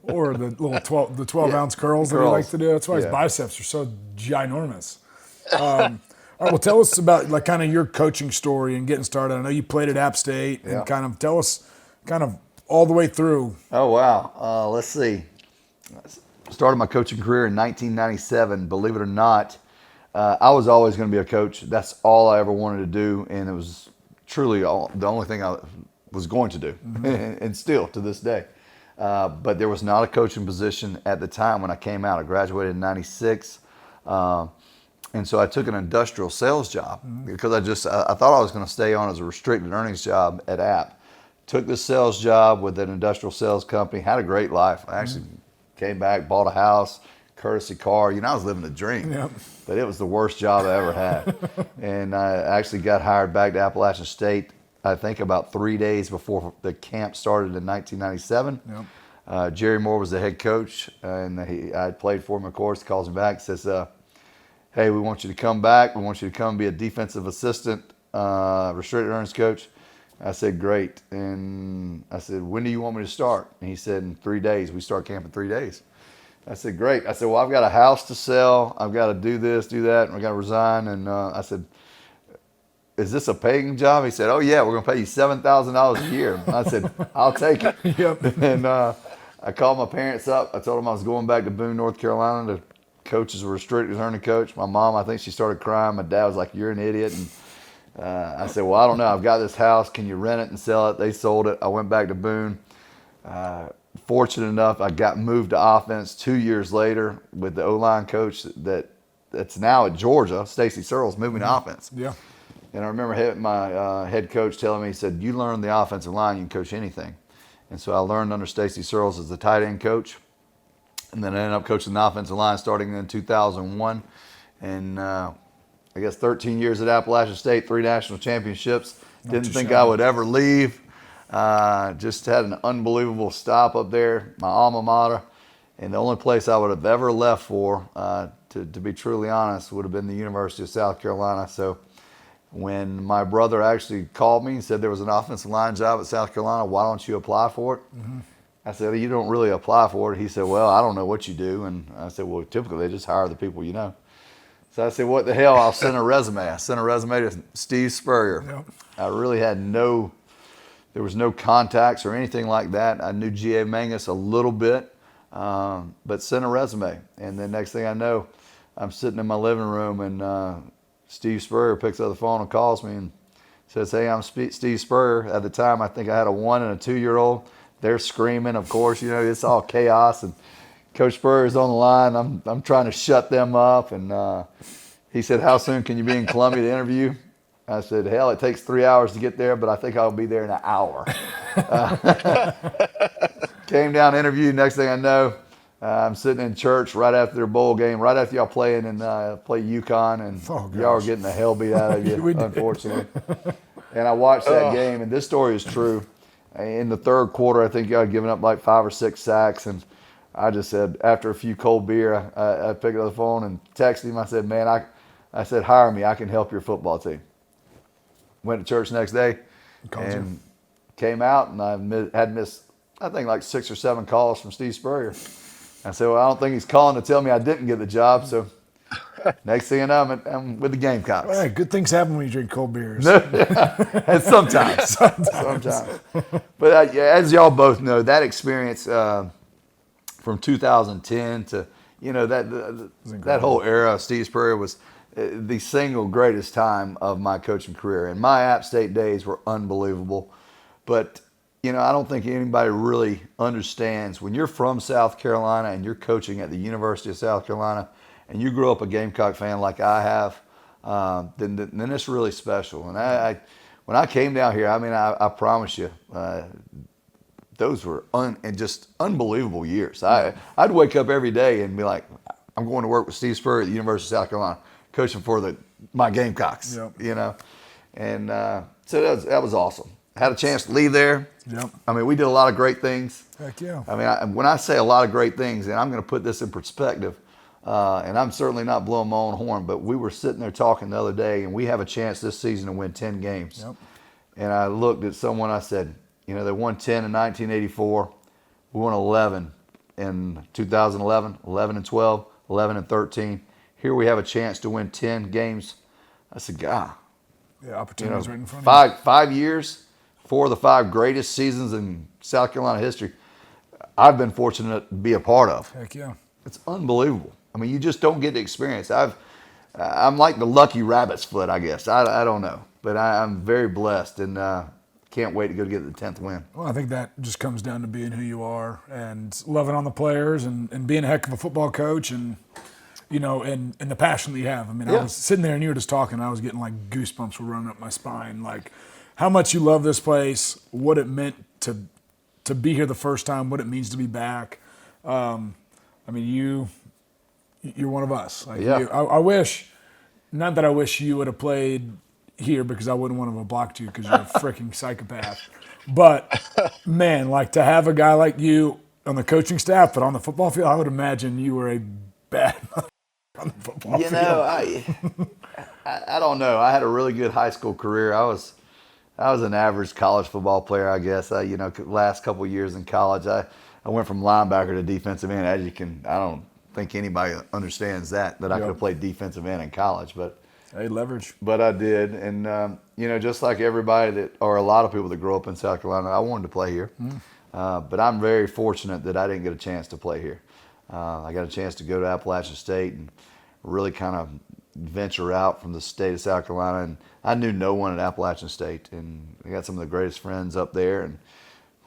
Or the little 12-ounce curls that he likes to do. That's why his biceps are so ginormous. All right, well, tell us about like kind of your coaching story and getting started. I know you played at App State, and kind of tell us kind of all the way through. Oh, wow. Let's see. Started my coaching career in 1997. Believe it or not, I was always going to be a coach. That's all I ever wanted to do, and it was truly the only thing I was going to do, and still to this day. But there was not a coaching position at the time when I came out. I graduated in 96, and so I took an industrial sales job because I thought I was going to stay on as a restricted earnings job at App. Took this sales job with an industrial sales company, had a great life. I actually came back, bought a house, courtesy car. I was living a dream. Yep. But it was the worst job I ever had. And I actually got hired back to Appalachian State, I think about 3 days before the camp started in 1997. Yep. Jerry Moore was the head coach, and I played for him, of course. He calls me back and says, hey, we want you to come back. We want you to come be a defensive assistant, restricted earnings coach. I said, great. And I said, when do you want me to start? And he said, in 3 days. We start camp in 3 days. I said, great. I said, well, I've got a house to sell. I've got to do this, do that, and I've got to resign. And I said, is this a paying job? He said, oh, yeah, we're going to pay you $7,000 a year. I said, I'll take it. Yep. And I called my parents up. I told them I was going back to Boone, North Carolina to coach as a restricted earning coach. My mom, I think she started crying. My dad was like, you're an idiot. And I said, well, I don't know. I've got this house. Can you rent it and sell it? They sold it. I went back to Boone. Fortunate enough, I got moved to offense 2 years later with the O-line coach that's now at Georgia, Stacy Searles, moving to offense. Yeah. And I remember my head coach telling me, he said, you learn the offensive line, you can coach anything. And so I learned under Stacy Searles as the tight end coach. And then I ended up coaching the offensive line starting in 2001. And I guess 13 years at Appalachian State, 3 national championships. Didn't think I would ever leave. Just had an unbelievable stop up there, my alma mater. And the only place I would have ever left for, to be truly honest, would have been the University of South Carolina. So when my brother actually called me and said there was an offensive line job at South Carolina, why don't you apply for it? I said, you don't really apply for it. He said, well, I don't know what you do. And I said, well, typically they just hire the people you know. So I said, what the hell, I'll send a resume. I sent a resume to Steve Spurrier. Yep. I really had there was no contacts or anything like that. I knew G.A. Mangus a little bit, but sent a resume. And then next thing I know, I'm sitting in my living room and Steve Spurrier picks up the phone and calls me and Says, hey, I'm Steve Spurrier. At the time, I think I had a 1 and a 2-year-old. They're screaming, of course. It's all chaos. And Coach Spurrier's on the line. I'm trying to shut them up. And he said, how soon can you be in Columbia to interview? I said, hell, it takes 3 hours to get there, but I think I'll be there in an hour. Came down, interviewed. Next thing I know, I'm sitting in church right after their bowl game, right after y'all playing and play UConn, and y'all were getting the hell beat out of you, unfortunately. And I watched that game, and this story is true. In the third quarter, I think y'all had given up like 5 or 6 sacks, and I just said, after a few cold beer, I picked up the phone and texted him. I said, man, I said, hire me. I can help your football team. Went to church next day and came out, and I had missed, I think, like 6 or 7 calls from Steve Spurrier. I said, well, I don't think he's calling to tell me I didn't get the job. So next thing I know, I'm with the Gamecocks. All right, good things happen when you drink cold beers. And sometimes. But as y'all both know, that experience from 2010 to, that whole era of Steve Spurrier was the single greatest time of my coaching career. And my App State days were unbelievable. But, I don't think anybody really understands when you're from South Carolina and you're coaching at the University of South Carolina and you grew up a Gamecock fan like I have, then it's really special. And when I came down here, I promise you, those were just unbelievable years. I'd wake up every day and be like, I'm going to work with Steve Spurrier at the University of South Carolina, coaching for my Gamecocks, And so that was awesome. Had a chance to leave there. Yep. We did a lot of great things. Heck yeah. When I say a lot of great things, and I'm going to put this in perspective, and I'm certainly not blowing my own horn, but we were sitting there talking the other day, and we have a chance this season to win 10 games. Yep. And I looked at someone, I said, they won 10 in 1984. We won 11 in 2011, 11 and 12, 11 and 13. Here we have a chance to win 10 games. I said, God. Yeah, opportunities right in front of you. 5 years, 4 of the 5 greatest seasons in South Carolina history, I've been fortunate to be a part of. Heck yeah. It's unbelievable. You just don't get to experience. I'm like the lucky rabbit's foot, I guess. I don't know. But I'm very blessed and can't wait to go get the 10th win. Well, I think that just comes down to being who you are and loving on the players and being a heck of a football coach and and the passion that you have. I was sitting there and you were just talking, I was getting like goosebumps were running up my spine. Like how much you love this place, what it meant to be here the first time, what it means to be back. You're one of us. I wish, not that I wish you would have played here because I wouldn't want to have blocked you because you're a freaking psychopath. But man, like to have a guy like you on the coaching staff, but on the football field, I would imagine you were a bad on the football field. I don't know. I had a really good high school career. I was an average college football player, I guess. Last couple of years in college, I went from linebacker to defensive end. I don't think anybody understands that I could have played defensive end in college, but hey, leverage. But I did, and just like everybody or a lot of people that grow up in South Carolina, I wanted to play here. But I'm very fortunate that I didn't get a chance to play here. I got a chance to go to Appalachian State and really kind of venture out from the state of South Carolina, and I knew no one at Appalachian State, and I got some of the greatest friends up there, and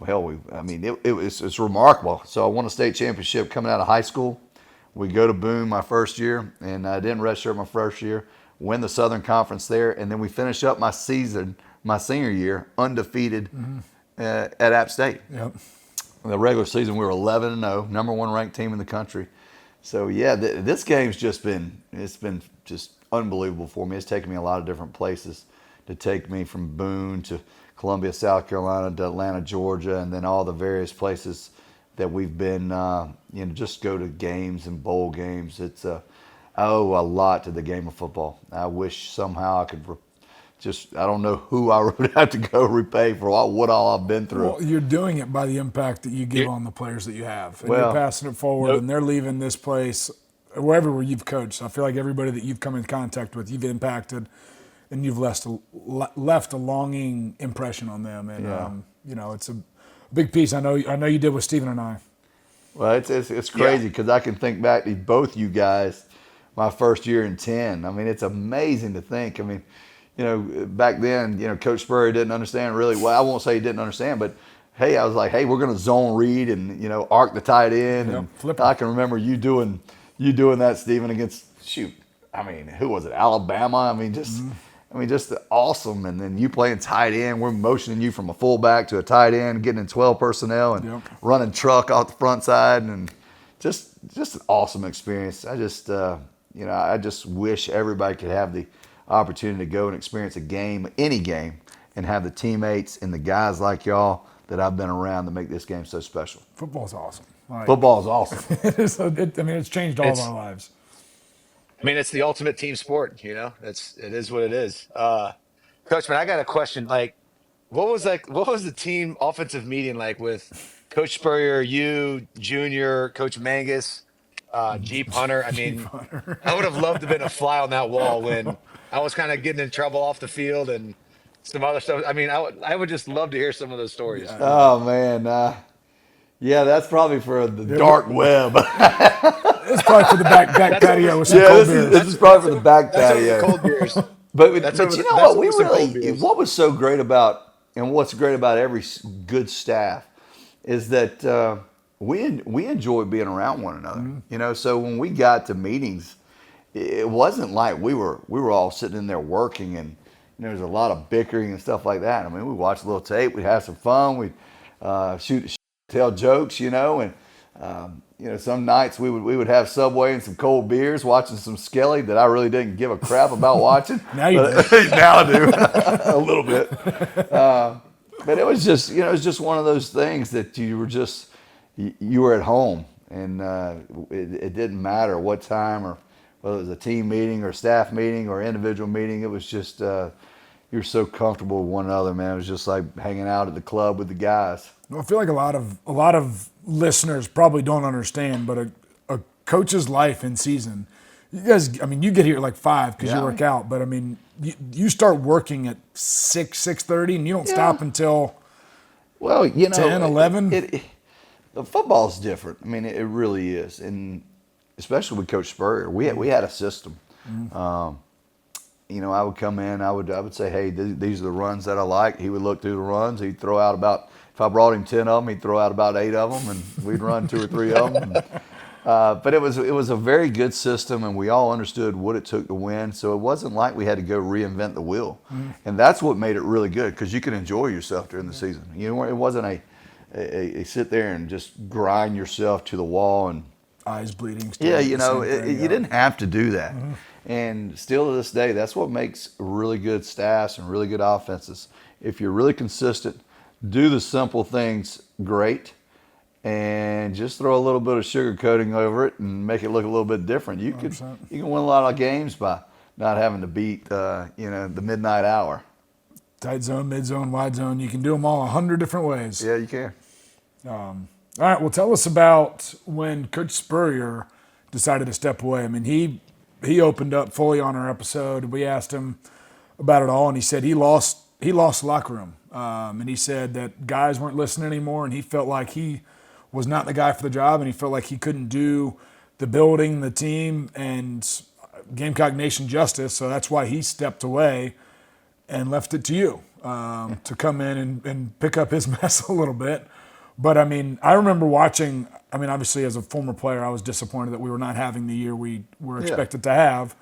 it's remarkable. So I won a state championship coming out of high school. We go to Boone my first year, and I didn't redshirt my first year. Win the Southern Conference there, and then we finish up my senior year, undefeated at App State. Yep. In the regular season, we were 11-0, number 1 ranked team in the country. So yeah, this game's been just unbelievable for me. It's taken me a lot of different places to take me from Boone to Columbia, South Carolina, to Atlanta, Georgia, and then all the various places that we've been. Just go to games and bowl games. I owe a lot to the game of football. I wish somehow I could I don't know who I would have to go repay for what all I've been through. Well, you're doing it by the impact that you give on the players that you have. And you're passing it forward, and they're leaving this place, wherever you've coached. I feel like everybody that you've come in contact with, you've impacted, and you've left a longing impression on them. And, it's a big piece. I know you did with Stephen and I. Well, it's crazy because I can think back to both you guys my first year in 10. It's amazing to think. back then, Coach Spurrier didn't understand really well. I won't say he didn't understand, but hey, I was like, hey, we're going to zone read and, arc the tight end. Yep, And flip it. I can remember you doing that, Stephen, against, who was it? Alabama. Just awesome. And then you playing tight end. We're motioning you from a fullback to a tight end, getting in 12 personnel and running truck off the front side. And just an awesome experience. I just wish everybody could have the opportunity to go and experience a game, any game, and have the teammates and the guys like y'all that I've been around to make this game so special. Football's awesome. Football is awesome. It's changed all of our lives. It's the ultimate team sport. It is what it is. Coach, man, I got a question. What was the team offensive meeting like with Coach Spurrier, you, Junior, Coach Mangus, Jeep Hunter? I would have loved to have been a fly on that wall when I was kind of getting in trouble off the field and some other stuff. I would just love to hear some of those stories. Oh man, yeah, that's probably for the dark web. It's probably for the back patio with some cold beers. This is probably for the back patio. Cold beers. But you know what? We really, what what was so great about, and what's great about every good staff, is that we enjoy being around one another. Mm-hmm. So when we got to meetings, it wasn't like we were all sitting in there working and there's a lot of bickering and stuff like that. We watched a little tape, we'd have some fun, we'd tell jokes, and some nights we would have Subway and some cold beers, watching some Skelly that I really didn't give a crap about watching. Now you do. Now I do a little bit. But it was just one of those things that you were at home, and it didn't matter what time or whether it was a team meeting or staff meeting or individual meeting. It was just you're so comfortable with one another, man. It was just like hanging out at the club with the guys. I feel like a lot of listeners probably don't understand, but a coach's life in season, you guys, you get here at like 5 because you work out, but you start working at 6:30 and you don't stop until 10, 11. The football's different. It really is, and especially with Coach Spurrier, we had a system. I would come in, I would say, hey, these are the runs that I like. He would look through the runs. He'd throw out if I brought him 10 of them, he'd throw out about 8 of them, and we'd run 2 or 3 of them. But it was a very good system, and we all understood what it took to win. So it wasn't like we had to go reinvent the wheel. And that's what made it really good, because you could enjoy yourself during the season. It wasn't a sit there and just grind yourself to the wall and eyes bleeding. Yeah, you didn't have to do that. And still to this day, that's what makes really good staffs and really good offenses. If you're really consistent, do the simple things great, and just throw a little bit of sugar coating over it and make it look a little bit different. You can win a lot of games by not having to beat the midnight hour. Tight zone, mid zone, wide zone. You can do them all 100 different ways. Yeah, you can. All right, well, tell us about when Coach Spurrier decided to step away. He opened up fully on our episode. We asked him about it all, and he said he lost the locker room. And he said that guys weren't listening anymore, and he felt like he was not the guy for the job, and he felt like he couldn't do the building, the team, and Gamecock Nation justice. So that's why he stepped away and left it to you to come in and pick up his mess a little bit. But, I remember watching, obviously as a former player, I was disappointed that we were not having the year we were expected to have.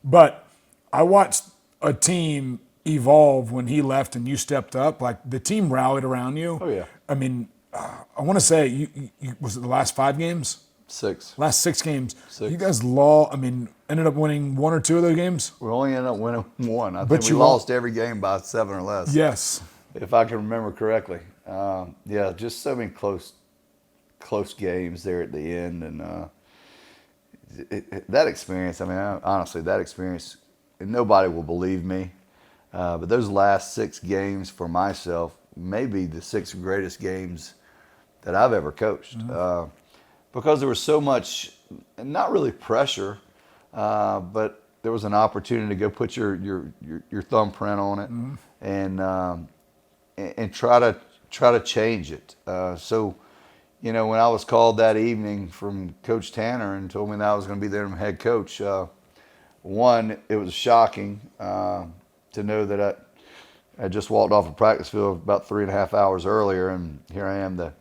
But I watched a team evolve when he left and you stepped up. Like, the team rallied around you. Oh, yeah. I want to say, you was it the last 5 games? 6. Last 6 games. 6. You guys ended up winning 1 or 2 of those games? We only ended up winning 1. I think we lost every game by 7 or less. Yes. If I can remember correctly. Just so many close games there at the end. And that experience, honestly, that experience, and nobody will believe me, but those last 6 games for myself may be the 6 greatest games that I've ever coached. Because there was so much, not really pressure, but there was an opportunity to go put your thumbprint on it and try to change it. So, when I was called that evening from Coach Tanner and told me that I was going to be their head coach, one, it was shocking. to know that I just walked off a practice field about 3.5 hours earlier, and here I am, the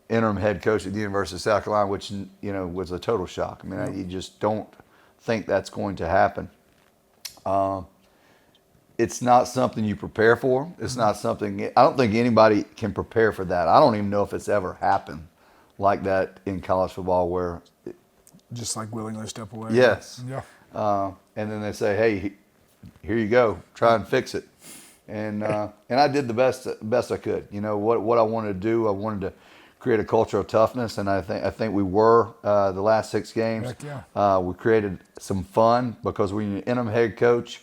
interim head coach at the University of South Carolina, which, you know, was a total shock. I mean, you just don't think that's going to happen. It's not something you prepare for. It's not something, I don't think anybody can prepare for that. I don't even know if it's ever happened like that in college football where. Just like willingly step away. Yes. Yeah. And then they say, hey, here you go, try and fix it. And I did the best I could. You know, what I wanted to do, I wanted to create a culture of toughness, and I think we were the last 6 games. Heck yeah. We created some fun because when you're an interim head coach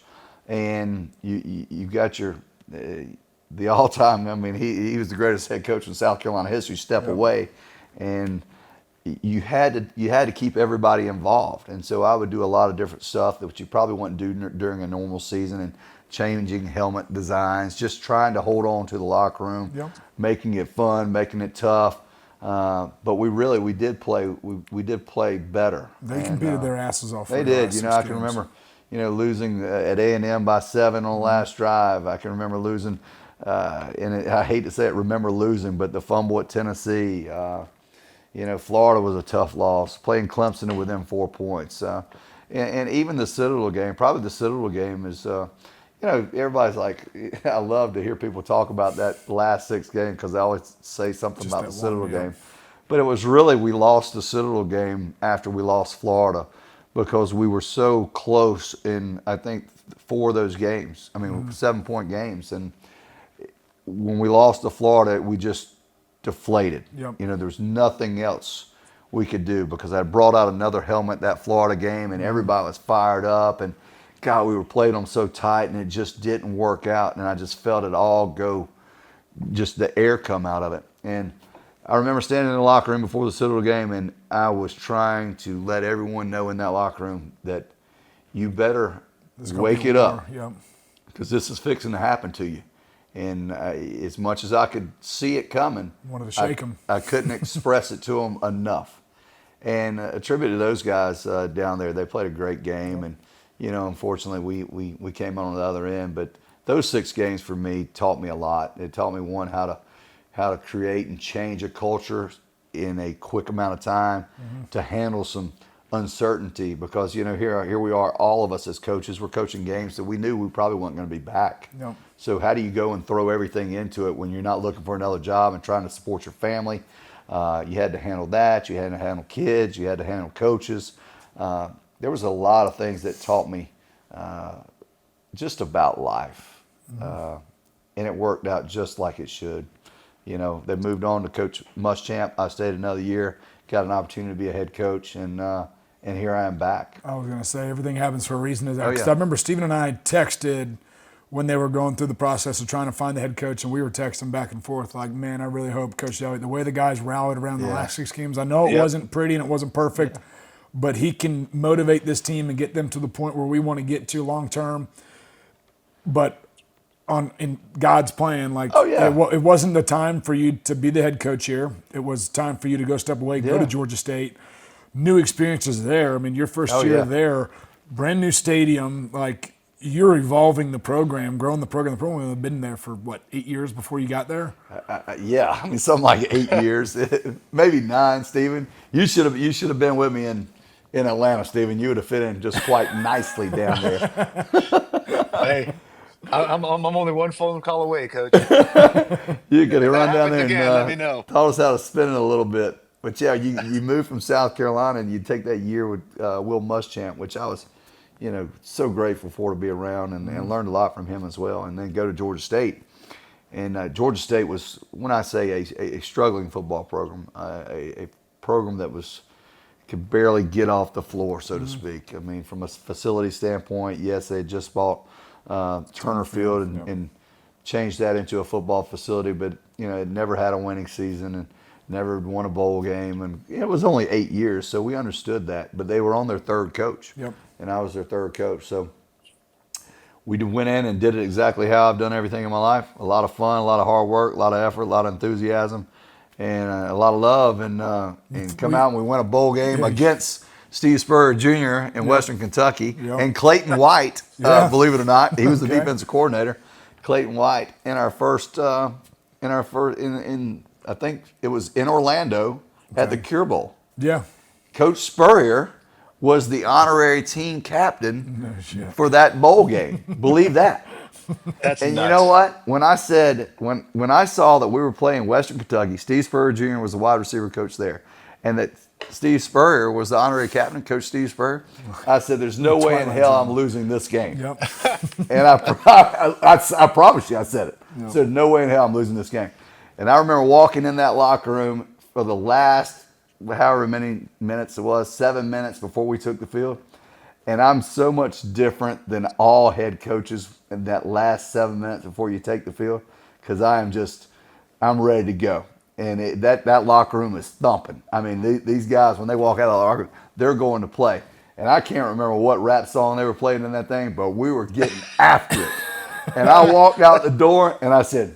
and you got your the all-time, I mean, he was the greatest head coach in South Carolina history, step away, and you had to keep everybody involved. And so I would do a lot of different stuff that you probably wouldn't do during a normal season, and changing helmet designs, just trying to hold on to the locker room, making it fun, making it tough. But we did play better. They competed their asses off. They did. You know, I can remember, you know, losing at A&M by 7 on the last drive. I can remember losing, I hate to say it, but the fumble at Tennessee. You know, Florida was a tough loss. Playing Clemson within 4 points. And even the Citadel game, probably the Citadel game is, you know, everybody's like, I love to hear people talk about that last 6 games because they always say something Just about the that Citadel one, yeah. game. But it was really, we lost the Citadel game after we lost Florida because we were so close in, I think, 4 of those games. I mean, 7-point games. And when we lost to Florida, we just deflated. Yep. You know, there's nothing else we could do because I brought out another helmet that Florida game and everybody was fired up, and God, we were playing them so tight and it just didn't work out, and I just felt it all go, just the air come out of it. And I remember standing in the locker room before the Citadel game, and I was trying to let everyone know in that locker room that you better wake it up because this is fixing to happen to you. And as much as I could see it coming, wanted to shake them. I couldn't express it to them enough. And attribute to those guys down there. They played a great game, and you know, unfortunately, we came on the other end. But those 6 games for me taught me a lot. It taught me, one, how to create and change a culture in a quick amount of time, to handle some uncertainty, because you know, here we are, all of us as coaches, we're coaching games that we knew we probably weren't going to be back. Yep. So how do you go and throw everything into it when you're not looking for another job and trying to support your family? You had to handle that. You had to handle kids. You had to handle coaches. There was a lot of things that taught me just about life. And it worked out just like it should. You know, they moved on to Coach Muschamp. I stayed another year, got an opportunity to be a head coach, and here I am back. I was going to say, everything happens for a reason. Oh, yeah. I remember Stephen and I texted when they were going through the process of trying to find the head coach, and we were texting back and forth like, man, I really hope Coach Elliott, the way the guys rallied around the last 6 games, I know it wasn't pretty and it wasn't perfect, but he can motivate this team and get them to the point where we want to get to long term. But in God's plan, like, it wasn't the time for you to be the head coach here. It was time for you to go step away, go to Georgia State. New experiences there. I mean, your first year there, brand new stadium, like, you're evolving the program, growing the program. The program had been there for, what, 8 years before you got there? Yeah, I mean, something like 8 years, maybe 9, Stephen. You should have been with me in Atlanta, Stephen. You would have fit in just quite nicely down there. Hey, I'm only one phone call away, Coach. You could have run down there again, let me know. Taught us how to spin it a little bit. But yeah, you moved from South Carolina and you take that year with Will Muschamp, which I was, you know, so grateful for, to be around and learned a lot from him as well. And then go to Georgia State. And Georgia State was, when I say a struggling football program, a program that could barely get off the floor, so to speak. I mean, from a facility standpoint, yes, they had just bought Turner Field and changed that into a football facility, but you know, it never had a winning season and never won a bowl game, and it was only 8 years, so we understood that. But they were on their 3rd coach, and I was their 3rd coach. So we went in and did it exactly how I've done everything in my life. A lot of fun, a lot of hard work, a lot of effort, a lot of enthusiasm, and a lot of love, and come out and we won a bowl game against Steve Spurrier Jr. in Western Kentucky, and Clayton White, believe it or not, he was the defensive coordinator. Clayton White in our first, I think it was in Orlando at the Cure Bowl. Yeah. Coach Spurrier was the honorary team captain for that bowl game. Believe that. That's And nuts. you know what? When I said when I saw that we were playing Western Kentucky, Steve Spurrier Jr. was the wide receiver coach there, and that Steve Spurrier was the honorary captain, Coach Steve Spurrier, I said, "There's no way in hell I'm losing this game." Yep. And I promise you, I said it. I said, "No way in hell I'm losing this game." And I remember walking in that locker room for the last however many minutes it was, 7 minutes before we took the field. And I'm so much different than all head coaches in that last 7 minutes before you take the field, because I'm ready to go. And that locker room is thumping. I mean, these guys, when they walk out of the locker room, they're going to play. And I can't remember what rap song they were playing in that thing, but we were getting after it. And I walked out the door and I said,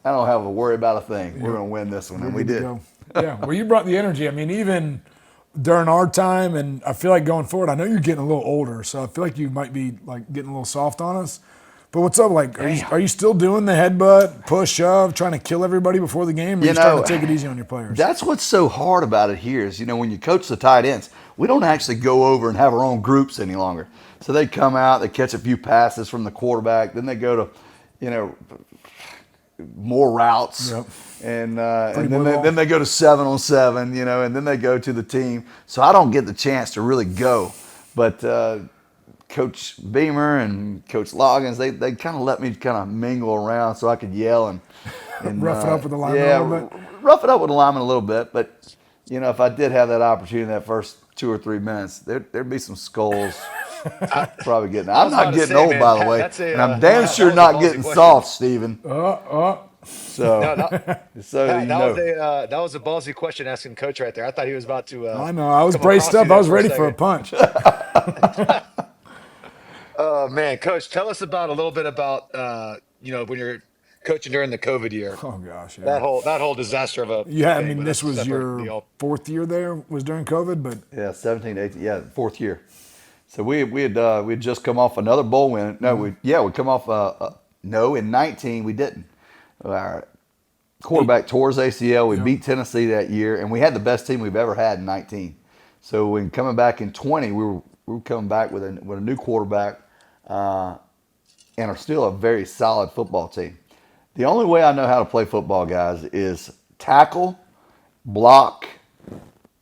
I don't have to worry about a thing. We're going to win this one. And we did. Yeah, well, you brought the energy. I mean, even during our time, and I feel like going forward, I know you're getting a little older, so I feel like you might be like getting a little soft on us. But what's up? Like, are you still doing the headbutt, push, shove, trying to kill everybody before the game? Or you trying to take it easy on your players? That's what's so hard about it here is, when you coach the tight ends, we don't actually go over and have our own groups any longer. So they come out, they catch a few passes from the quarterback, then they go to, more routes. Yep. And then they go to 7-on-7, and then they go to the team. So I don't get the chance to really go. But Coach Beamer and Coach Loggins, they kind of let me kind of mingle around so I could yell and rough it up with the lineman a little bit. Rough it up with the lineman a little bit. But if I did have that opportunity in that first 2 or 3 minutes, there'd be some skulls. Probably getting. I'm not getting old, man, by the way, and I'm damn sure not getting soft, Steven. So, that was a ballsy question asking Coach right there. I thought he was about to. I know. I was braced up. I was ready for a punch. Oh man, Coach, tell us a little bit about when you're coaching during the COVID year. Oh gosh, yeah. That whole disaster of a. Yeah, I mean, this was your fourth year there. Was during COVID, but yeah, 17, 18, fourth year. So we had just come off another bowl win. No, we come off. No, in 19 we didn't. Our quarterback tore his ACL. We beat Tennessee that year, and we had the best team we've ever had in 19. So when coming back in 20, we were coming back with a new quarterback, and are still a very solid football team. The only way I know how to play football, guys, is tackle, block,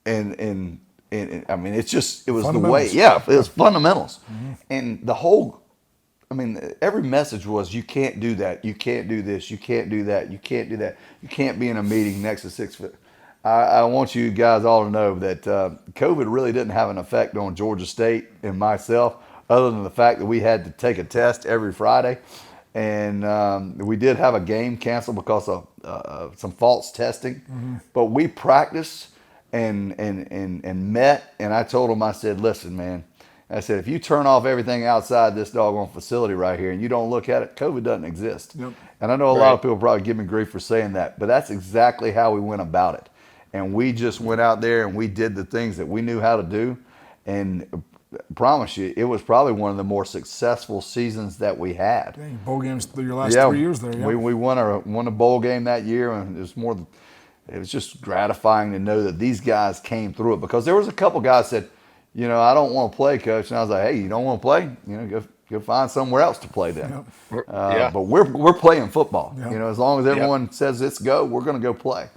and I mean, it was the way. Yeah, it was fundamentals, and the whole. I mean, every message was, you can't do that, you can't do this, you can't do that, you can't do that, you can't be in a meeting next to 6 foot. I want you guys all to know that COVID really didn't have an effect on Georgia State and myself, other than the fact that we had to take a test every Friday, and we did have a game canceled because of some false testing, but we practiced and met, and I told them, I said, listen, man. I said, if you turn off everything outside this doggone facility right here and you don't look at it, COVID doesn't exist. Yep. And I know a lot of people probably give me grief for saying that, but that's exactly how we went about it. And we just went out there and we did the things that we knew how to do. And I promise you, it was probably one of the more successful seasons that we had. Dang, bowl games through your last 3 years there. Yeah. We won a bowl game that year, and it was just gratifying to know that these guys came through it, because there was a couple guys that said, I don't want to play, Coach. And I was like, hey, you don't want to play? Go find somewhere else to play then. But we're playing football. Yep. As long as everyone says it's go, we're going to go play.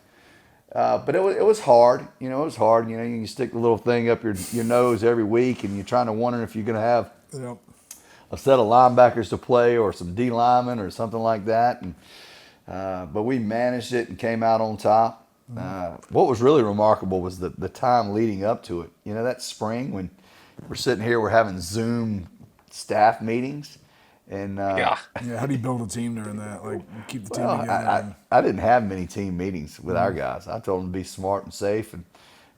But it was hard. It was hard. You stick the little thing up your nose every week, and you're trying to wonder if you're going to have a set of linebackers to play or some D linemen or something like that. And but we managed it and came out on top. What was really remarkable was the time leading up to it. That spring when we're sitting here, we're having Zoom staff meetings, and how do you build a team during that? Like, keep the team together. I didn't have many team meetings with our guys. I told them to be smart and safe, and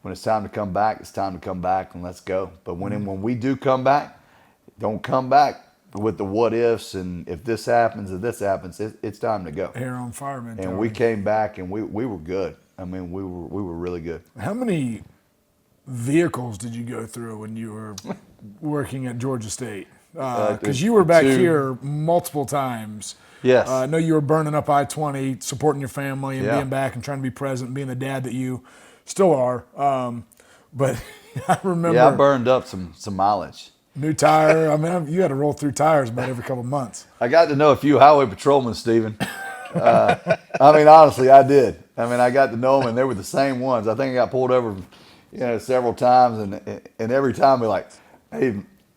when it's time to come back, it's time to come back, and let's go. But when we do come back, don't come back with the what ifs and if this happens or this happens. It's time to go. Hair on fire, man. And we came back and we were good. I mean, we were really good. How many vehicles did you go through when you were working at Georgia State? Because you were back here multiple times. Yes. I know you were burning up I-20, supporting your family and Yeah. being back and trying to be present, being the dad that you still are. But I remember Yeah, I burned up some mileage. new tire. I mean, you had to roll through tires about every couple of months. I got to know a few highway patrolmen, Stephen. I mean, honestly, I did. I mean, I got to know them, and they were the same ones. I think I got pulled over, several times, and every time we're like, "Hey,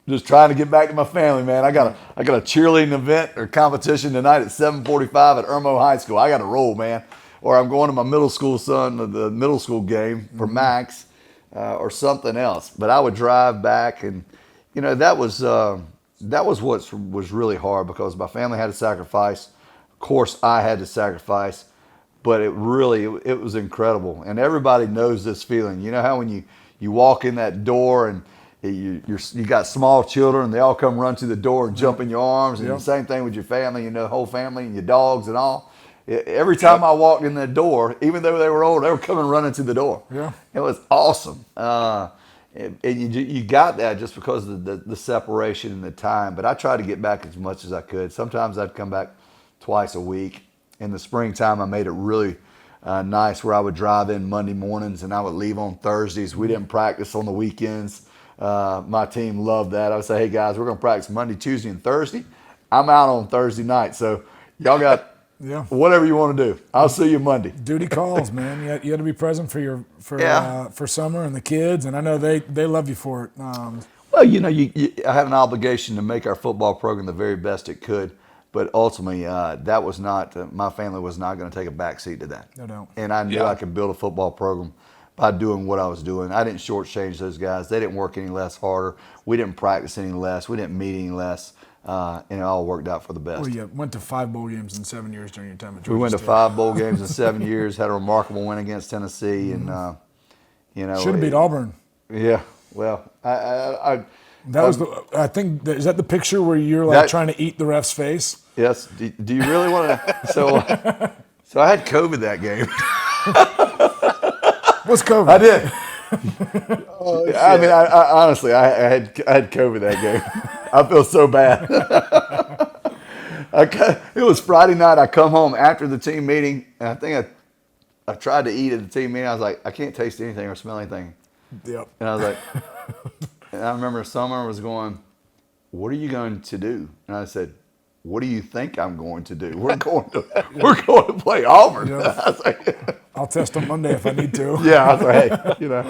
just trying to get back to my family, man. I got a cheerleading event or competition tonight at 7:45 at Irmo High School. I got to roll, man." Or I'm going to my middle school son, the middle school game for Max, or something else. But I would drive back, and that was what was really hard because my family had to sacrifice. Of course, I had to sacrifice, but it was incredible. And everybody knows this feeling. You know how when you walk in that door and you got small children, and they all come run to the door and jump in your arms, and the same thing with your family, the whole family and your dogs and all. Every time I walked in that door, even though they were old, they were coming running to the door. Yeah. It was awesome. And you got that just because of the separation and the time. But I tried to get back as much as I could. Sometimes I'd come back twice a week. In the springtime, I made it really nice where I would drive in Monday mornings and I would leave on Thursdays. We didn't practice on the weekends. My team loved that. I would say, "Hey guys, we're going to practice Monday, Tuesday, and Thursday. I'm out on Thursday night, so y'all got whatever you want to do. I'll see you Monday." Duty calls, man. You had to be present for summer and the kids, and I know they love you for it. Well, I had an obligation to make our football program the very best it could, but ultimately, that was not my family was not going to take a back seat to that. No. And I knew I could build a football program by doing what I was doing. I didn't shortchange those guys. They didn't work any less harder. We didn't practice any less. We didn't meet any less. And it all worked out for the best. Well, you went to 5 bowl games in 7 years during your time at Georgia We went to State. 5 bowl games in 7 years. Had a remarkable win against Tennessee, and should have beat Auburn. Yeah, well, I I think is that the picture where you're trying to eat the ref's face? Yes. Do you really want to? So I had COVID that game. What's COVID? I did. I mean, I honestly, I had COVID that game. I feel so bad. It was Friday night. I come home after the team meeting, and I think I tried to eat at the team meeting. I was like, I can't taste anything or smell anything. Yep. And I was like, and I remember Summer was going, "What are you going to do?" And I said, "What do you think I'm going to do? We're going to play Auburn." Yep. I was like, I'll test on Monday if I need to. yeah, I was like, hey,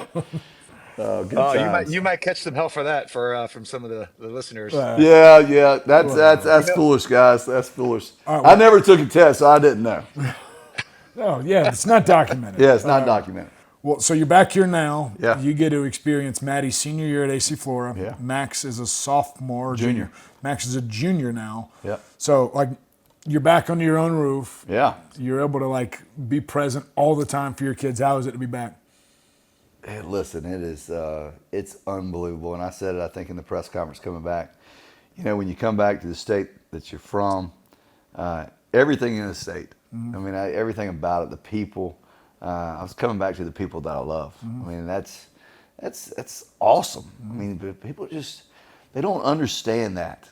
good times. you might catch some hell for that from some of the listeners. Yeah, that's foolish, guys. That's foolish. Right, I never took a test, so I didn't know. Oh, yeah, it's not documented. Yeah, it's not documented. Well, so you're back here now. Yeah. You get to experience Maddie's senior year at AC Flora. Yeah. Max is a sophomore. Junior. Max is a junior now. Yeah. So, you're back under your own roof. Yeah. You're able to, be present all the time for your kids. How is it to be back? Hey, listen, it is it's unbelievable. And I said it, I think, in the press conference coming back. When you come back to the state that you're from, everything in the state, I mean, everything about it, the people, I was coming back to the people that I love. I mean, that's awesome. I mean, but people they don't understand that.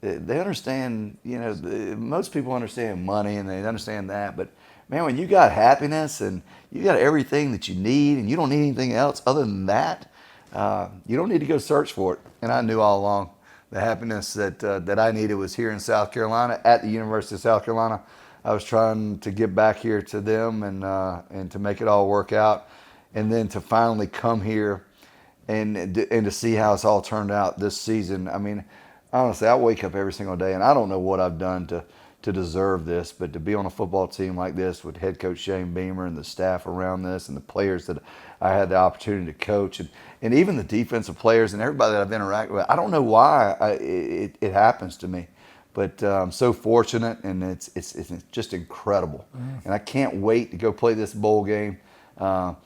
They understand, most people understand money and they understand that, but man, when you got happiness and you got everything that you need and you don't need anything else other than that, you don't need to go search for it. And I knew all along the happiness that I needed was here in South Carolina at the University of South Carolina. I was trying to get back here to them and to make it all work out, and then to finally come here and to see how it's all turned out this season. I mean, honestly, I wake up every single day and I don't know what I've done to deserve this, but to be on a football team like this with head coach Shane Beamer and the staff around this and the players that I had the opportunity to coach and even the defensive players and everybody that I've interacted with, I don't know why it happens to me. But I'm so fortunate, and it's just incredible. And I can't wait to go play this bowl game, to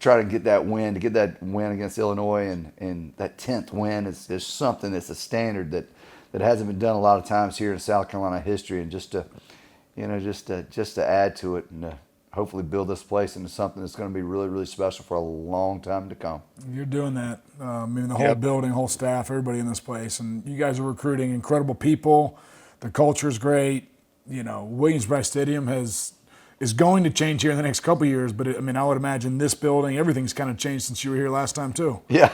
try to get that win against Illinois, and that 10th win is something that's a standard that hasn't been done a lot of times here in South Carolina history, and just to add to it, and hopefully build this place into something that's going to be really, really special for a long time to come. You're doing that. I mean, the whole building, whole staff, everybody in this place, and you guys are recruiting incredible people. The culture is great. You know, Williams-Brice Stadium is going to change here in the next couple of years, but I would imagine this building, everything's kind of changed since you were here last time too. Yeah.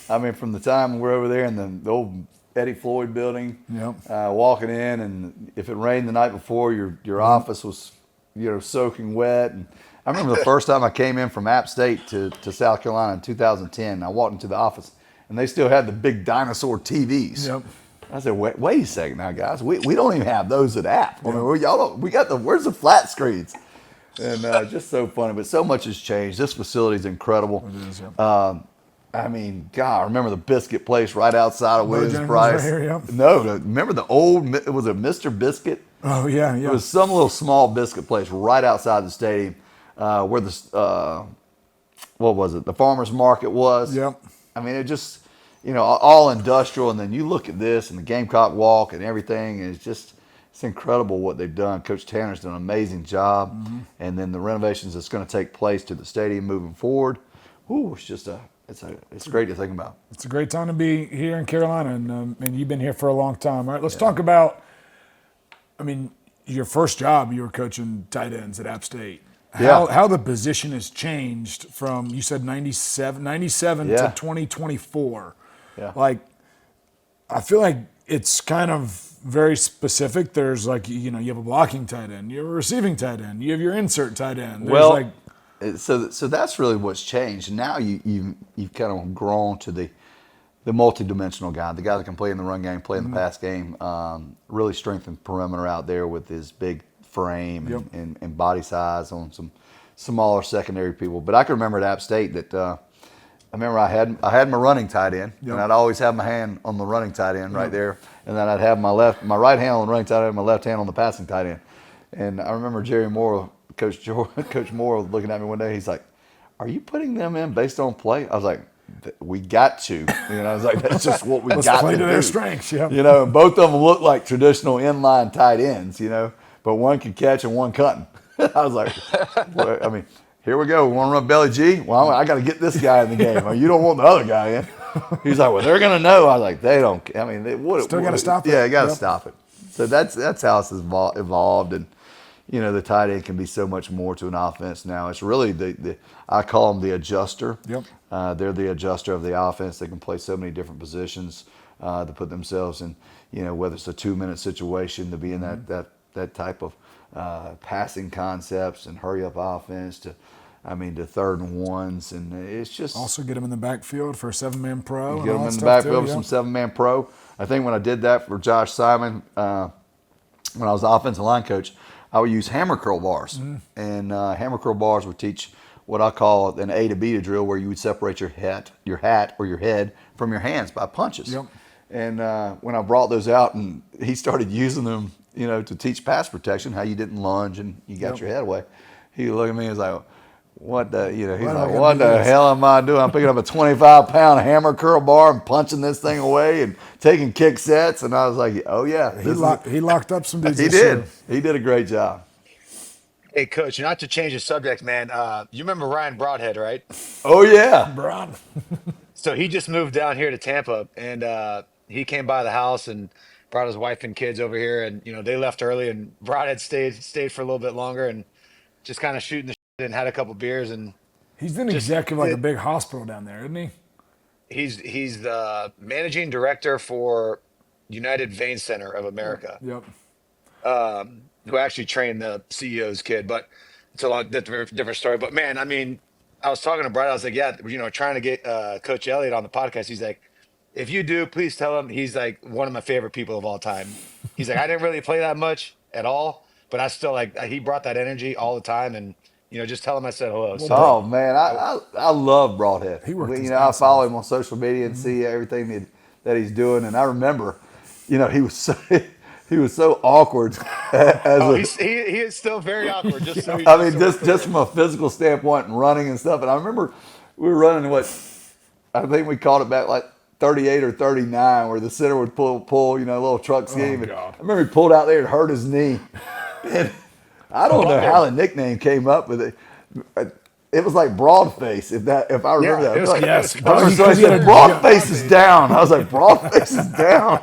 I mean, from the time we're over there in the old Eddie Floyd building, walking in, and if it rained the night before, your office was, soaking wet. And I remember the first time I came in from App State to South Carolina in 2010. I walked into the office, and they still had the big dinosaur TVs. Yep. I said, wait a second now, guys. We don't even have those at App. I mean, where's the flat screens? And just so funny. But so much has changed. This facility is incredible. It is, yeah. I mean, God, I remember the biscuit place right outside of Williams-Brice. Right here, yep. No, remember the old, was it Mr. Biscuit? Oh, yeah. It was some little small biscuit place right outside the stadium where the, what was it, the farmer's market was. Yep. I mean, it just, all industrial. And then you look at this and the Gamecock walk and everything. And it's incredible what they've done. Coach Tanner's done an amazing job. Mm-hmm. And then the renovations that's going to take place to the stadium moving forward. Ooh, it's just it's great to think about. It's a great time to be here in Carolina, and you've been here for a long time. All right, let's talk about, your first job, you were coaching tight ends at App State. How the position has changed from, you said 97 to 2024. Yeah. Like, I feel like it's kind of very specific. There's you have a blocking tight end, you have a receiving tight end, you have your insert tight end. So that's really what's changed. Now you've kind of grown to the multi-dimensional guy, the guy that can play in the run game, play in the pass game, really strengthen perimeter out there with his big frame and body size on some smaller secondary people. But I can remember at App State that I had my running tight end, and I'd always have my hand on the running tight end right there, and then I'd have my right hand on the running tight end, my left hand on the passing tight end. And I remember Jerry Moore, Coach Moore, looking at me one day. He's like, "Are you putting them in based on play?" I was like, "We got to." I was like, "That's just what we got play to to do." Their strengths, yeah. And both of them look like traditional inline tight ends, but one can catch and one couldn't. I was like, well, here we go. We want to run belly G? Well, I got to get this guy in the game. You don't want the other guy in. He's like, well, they're going to know. I was like, they don't. Still got to stop it. Yeah, you got to stop it. So that's how it's evolved, and the tight end can be so much more to an offense now. It's really I call them the adjuster. Yep. They're the adjuster of the offense. They can play so many different positions to put themselves in, whether it's a 2-minute situation to be in that type of passing concepts and hurry up offense to 3rd and 1s, and it's just also get them in the backfield for a 7-man pro. Get them in the backfield for some 7-man pro. I think when I did that for Josh Simon, when I was the offensive line coach, I would use hammer curl bars, and hammer curl bars would teach what I call an A to B to drill, where you would separate your hat or your head from your hands by punches. Yep. And when I brought those out, and he started using them, to teach pass protection, how you didn't lunge and you got your head away. He looked at me and was like, "What the?" He's like, "What the hell am I doing? I'm picking up a 25-pound hammer curl bar and punching this thing away and taking kick sets." And I was like, "Oh yeah." He locked up some dudes. He did. He did a great job. Hey, Coach, not to change the subject, man. You remember Ryan Broadhead, right? Oh yeah. Broad. So he just moved down here to Tampa, and he came by the house and brought his wife and kids over here, and they left early, and Broadhead stayed for a little bit longer, and just kind of shooting the shit and had a couple beers, and he's an executive like a big hospital down there, isn't he? He's the managing director for United Vein Center of America. Yep. Who actually trained the CEO's kid, but it's a lot different story. But man, I was talking to Brad. I was like, yeah, trying to get Coach Elliott on the podcast. He's like, if you do, please tell him he's like one of my favorite people of all time. He's like, I didn't really play that much at all, but I still he brought that energy all the time, and just tell him I said hello. So, oh man, I love Broadhead. I follow him on social media and see everything that he's doing, and I remember, he was so awkward. He is still very awkward. Just so just from a physical standpoint and running and stuff. And I remember we were running I think we called it back like 38 or 39, where the center would pull, a little truck scheme. God. I remember he pulled out there and hurt his knee. And I don't know how the nickname came up with it. It was like Broadface, if I remember that. It was, Like, yes, it bro. was, so I said, Broadface is down. I was like, Broadface is down.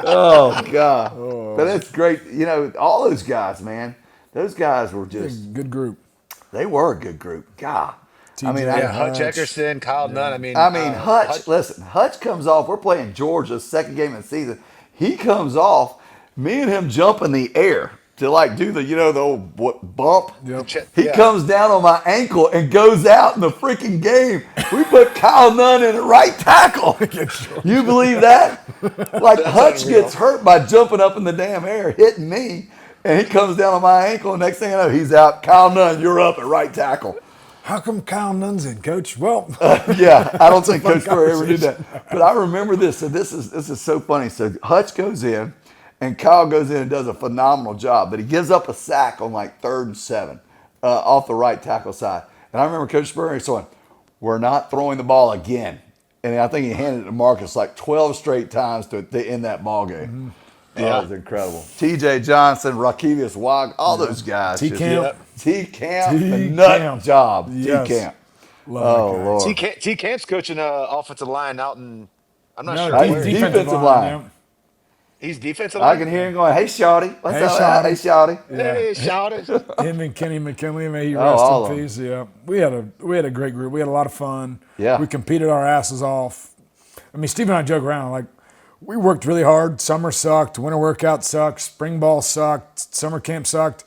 Oh, God. But it's great. You know, all those guys, man, those guys were just, Good group. they were a good group. God. I mean, TJ, yeah, Hutch Hutch. Eckerson, Kyle Nunn. I mean, Hutch, listen, Hutch comes off. We're playing Georgia, second game of the season. He comes off, me and him jump in the air to like do the, the old bump. Yep. He comes down on my ankle and goes out in the freaking game. We put Kyle Nunn in at right tackle. You believe that? Like Hutch unreal. gets hurt by jumping up in the damn air, hitting me, and he comes down on my ankle. And next thing I know, he's out. Kyle Nunn, you're up at right tackle. How come Kyle Nunn's in, Coach? Well, Yeah, I don't think Coach Spurrier ever did that. But I remember this. So this is so funny. So Hutch goes in, and Kyle goes in and does a phenomenal job. But he gives up a sack on like 3rd and 7 off the right tackle side. And I remember Coach Spurrier saying, "We're not throwing the ball again." And I think he handed it to Marcus like 12 straight times to end that ball game. Mm-hmm. That was incredible. T.J. Johnson, Rakevius Wag, all those guys. T-Camp. T-Camp, a nut job. Yes. T-Camp. Love Oh, that guy. Lord. T Camp's coaching offensive line out in. I'm not No, sure. He's Where. defensive line. yeah. He's defensive line. I can hear him going, "Hey, Shawty. What's Hey, up? Shawty." Hey, Shawty." Hey, shout it. Him and Kenny McKinley, may he Oh, rest all in of peace. Yeah, we had a great group. We had a lot of fun. Yeah. We competed our asses off. I mean, Steve and I joke around like we worked really hard. Summer sucked. Winter workout sucked. Spring ball sucked. Summer camp sucked.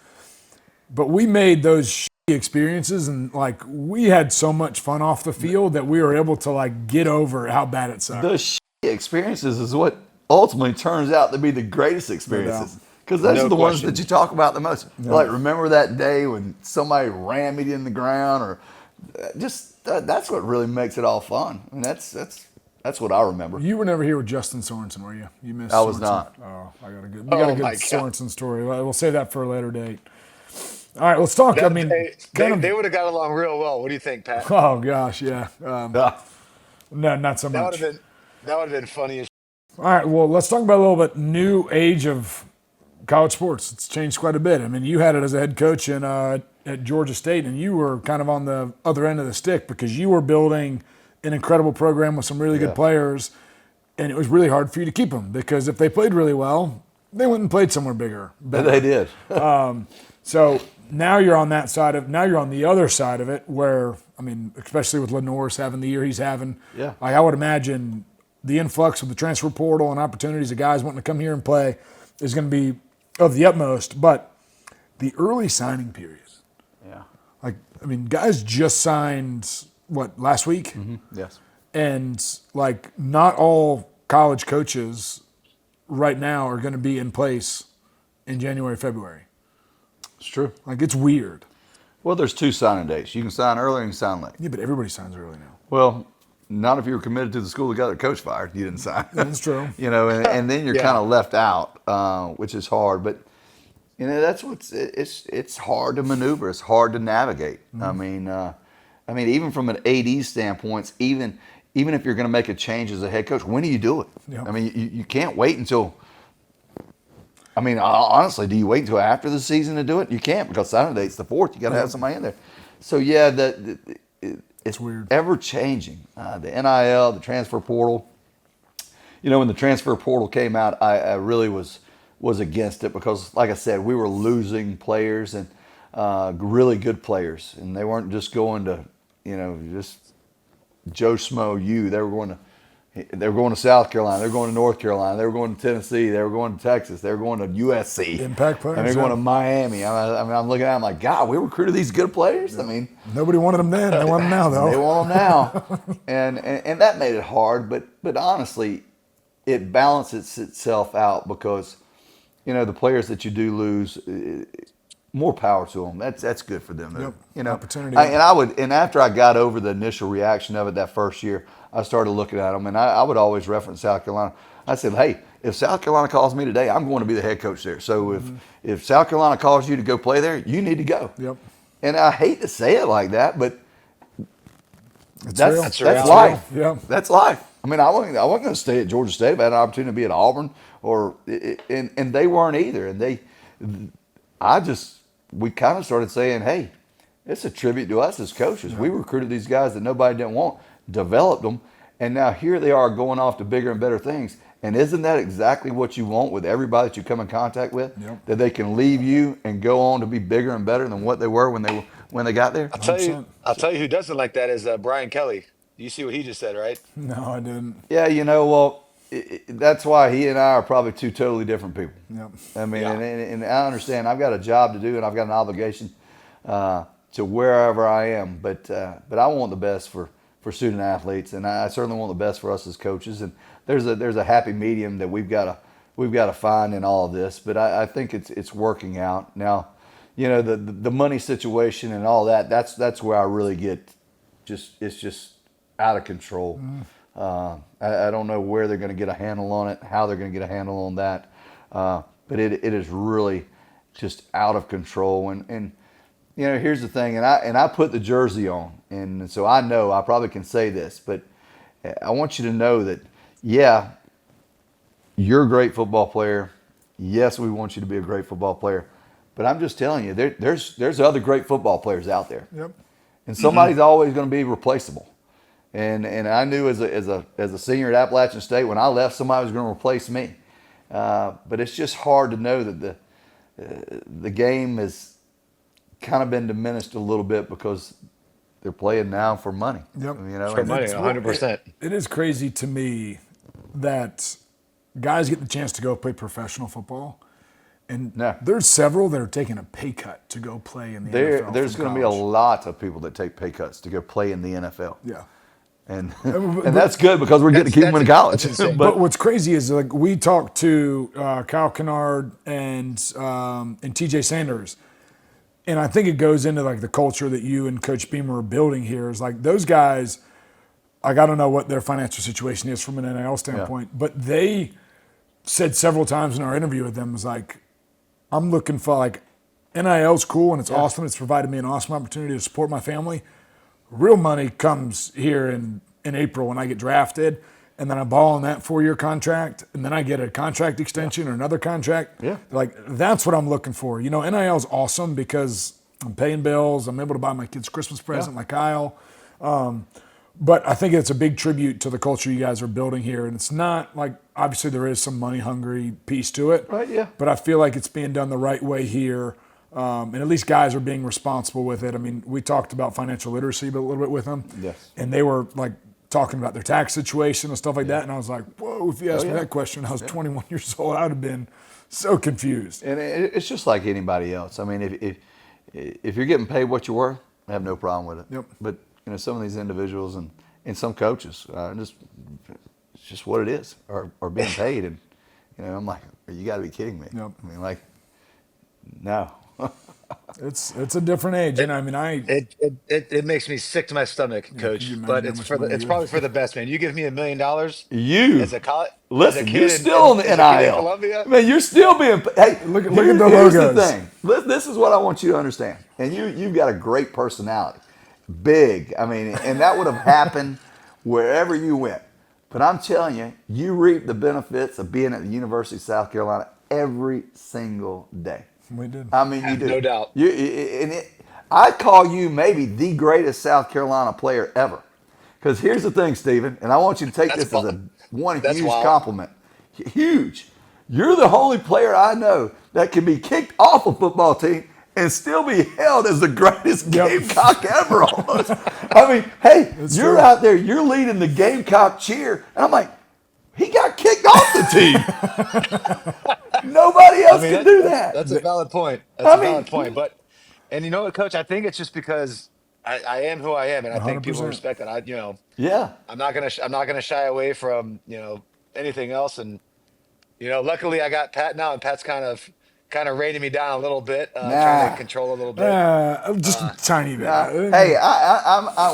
But we made those shitty experiences, and like we had so much fun off the field that we were able to like get over how bad it sucked. Those shitty experiences is what ultimately turns out to be the greatest experiences. Because those No are the ones question. that you talk about the most. Like, remember that day when somebody ran me in the ground, or that's what really makes it all fun. I mean, that's what I remember. You were never here with Justin Sorensen, were you? You missed. I was Sorensen. not. Oh, we got a good my God. Sorensen story. We'll save that for a later date. All right, let's talk. I mean, They would have got along real well. What do you think, Pat? Oh gosh, yeah. Ah, No, not so That much. would have been funny as. All right, well, let's talk about a little bit new age of college sports. It's changed quite a bit. I mean, you had it as a head coach at Georgia State, and you were kind of on the other end of the stick because you were building an incredible program with some really good players, and it was really hard for you to keep them because if they played really well, they went and played somewhere bigger. better. they did. So now you're on that side of. Now you're on the other side of it, where I mean, especially with Lenore's having the year he's having. Yeah. Like I would imagine the influx of the transfer portal and opportunities of guys wanting to come here and play is going to be of the utmost. But the early signing period, Yeah. like I mean, guys just signed last week, Yes. and like not all college coaches right now are going to be in place in January, February. It's true. Like it's weird. Well, there's 2 signing dates. You can sign early and you can sign late. Yeah, but everybody signs early now. Well, not if you were committed to the school that got their coach fired. You didn't sign. That's true. And then you're kind of left out, which is hard. But that's it's hard to maneuver. It's hard to navigate. I mean, even from an AD standpoint, even if you're going to make a change as a head coach, when do you do it? Yeah. I mean, you can't wait until. I mean, honestly, do you wait until after the season to do it? You can't because Saturday's the 4th. You got to have somebody in there. So yeah, it's weird. Ever changing. The NIL, the transfer portal. When the transfer portal came out, I really was against it because, like I said, we were losing players and really good players, and they weren't just going to, just Joe Schmo U. They were going to South Carolina. They were going to North Carolina. They were going to Tennessee. They were going to Texas. They were going to USC. Impact players. And they're going to Miami. I mean, I'm looking at them like, God, we recruited these good players. I mean, Nobody wanted them then. They want them now, though. they want them now, and that made it hard. But honestly, it balances itself out because the players that you do lose, more power to them. That's good for them. Yep. Opportunity. And after I got over the initial reaction of it that first year, I started looking at them, and I would always reference South Carolina. I said, hey, if South Carolina calls me today, I'm going to be the head coach there. So if South Carolina calls you to go play there, you need to go. Yep. And I hate to say it like that, but real. that's reality. life. Yeah. That's life. I mean, I wasn't going to stay at Georgia State if I had an opportunity to be at Auburn, and they weren't either. And I just we kind of started saying, hey, it's a tribute to us as coaches. We recruited these guys that nobody didn't want, developed them, and now here they are going off to bigger and better things. And isn't that exactly what you want with everybody that you come in contact with? Yep. That they can leave you and go on to be bigger and better than what they were when they got there? I'll tell you who doesn't like that is Brian Kelly. You see what he just said, right? No, I didn't. Yeah, well, that's why he and I are probably two totally different people. Yep. I mean, and I understand I've got a job to do and I've got an obligation to wherever I am, but I want the best for student athletes, and I certainly want the best for us as coaches. And there's a happy medium that we've got to find in all of this. But I think it's working out now. The money situation and all that. That's where I really get it's just out of control. I don't know where they're going to get a handle on it, how they're going to get a handle on that. But it is really just out of control. And here's the thing, and I put the jersey on, and so I know I probably can say this, but I want you to know that, yeah, you're a great football player. Yes, we want you to be a great football player, but I'm just telling you, there's other great football players out there, Yep. and somebody's always going to be replaceable. And I knew as a senior at Appalachian State, when I left, somebody was going to replace me. But it's just hard to know that the game has kind of been diminished a little bit because they're playing now for money. Yep. For money, 100%. It is crazy to me that guys get the chance to go play professional football, and there's several that are taking a pay cut to go play in the NFL. There's going to be a lot of people that take pay cuts to go play in the NFL. Yeah. And that's good because we're getting to keep them in college. But what's crazy is like we talked to Kyle Kennard and TJ Sanders, and I think it goes into like the culture that you and Coach Beamer are building here. Is like those guys, like I don't know what their financial situation is from an NIL standpoint, but they said several times in our interview with them was like, I'm looking for like NIL's cool and it's awesome. It's provided me an awesome opportunity to support my family. Real money comes here in April when I get drafted, and then I ball on that 4-year contract, and then I get a contract extension or another contract. Yeah. Like, that's what I'm looking for. NIL is awesome because I'm paying bills. I'm able to buy my kids Christmas present like Kyle. But I think it's a big tribute to the culture you guys are building here. And it's not like, obviously there is some money-hungry piece to it. Right, yeah. But I feel like it's being done the right way here. And at least guys are being responsible with it. I mean, we talked about financial literacy a little bit with them. Yes. And they were like talking about their tax situation and stuff like that. And I was like, whoa, if you asked me that question, I was 21 years old, I would have been so confused. And it's just like anybody else. I mean, if you're getting paid what you're worth, I have no problem with it. Yep. But some of these individuals and some coaches, it's just what it is, are being paid. And I'm like, you got to be kidding me. Yep. I mean, like, no. It's a different age, and I mean, it makes me sick to my stomach, Coach. But it's probably for the best, man. You give me $1 million. As a college, listen, as a you're kid still in the as a kid in NIL. Columbia. Man, you're still being. Hey, look at the here's logos. The thing. This is what I want you to understand. And you've got a great personality, big. I mean, and that would have happened wherever you went. But I'm telling you, you reap the benefits of being at the University of South Carolina every single day. We did. I mean, you do. No doubt. I call you maybe the greatest South Carolina player ever. Because here's the thing, Stephen, and I want you to take this as a huge compliment. Huge. You're the only player I know that can be kicked off a football team and still be held as the greatest Gamecock ever almost. I mean, hey, you're out there, you're leading the Gamecock cheer, and I'm like, he got kicked off the team. Nobody else can do that. That's a valid point. Valid point. But, and you know what, Coach? I think it's just because I am who I am, and I think people 100%. respect that. Yeah. I'm not gonna shy away from anything else. And luckily I got Pat now, and Pat's kind of reining me down a little bit, trying to control a little bit. Just a tiny bit. Hey,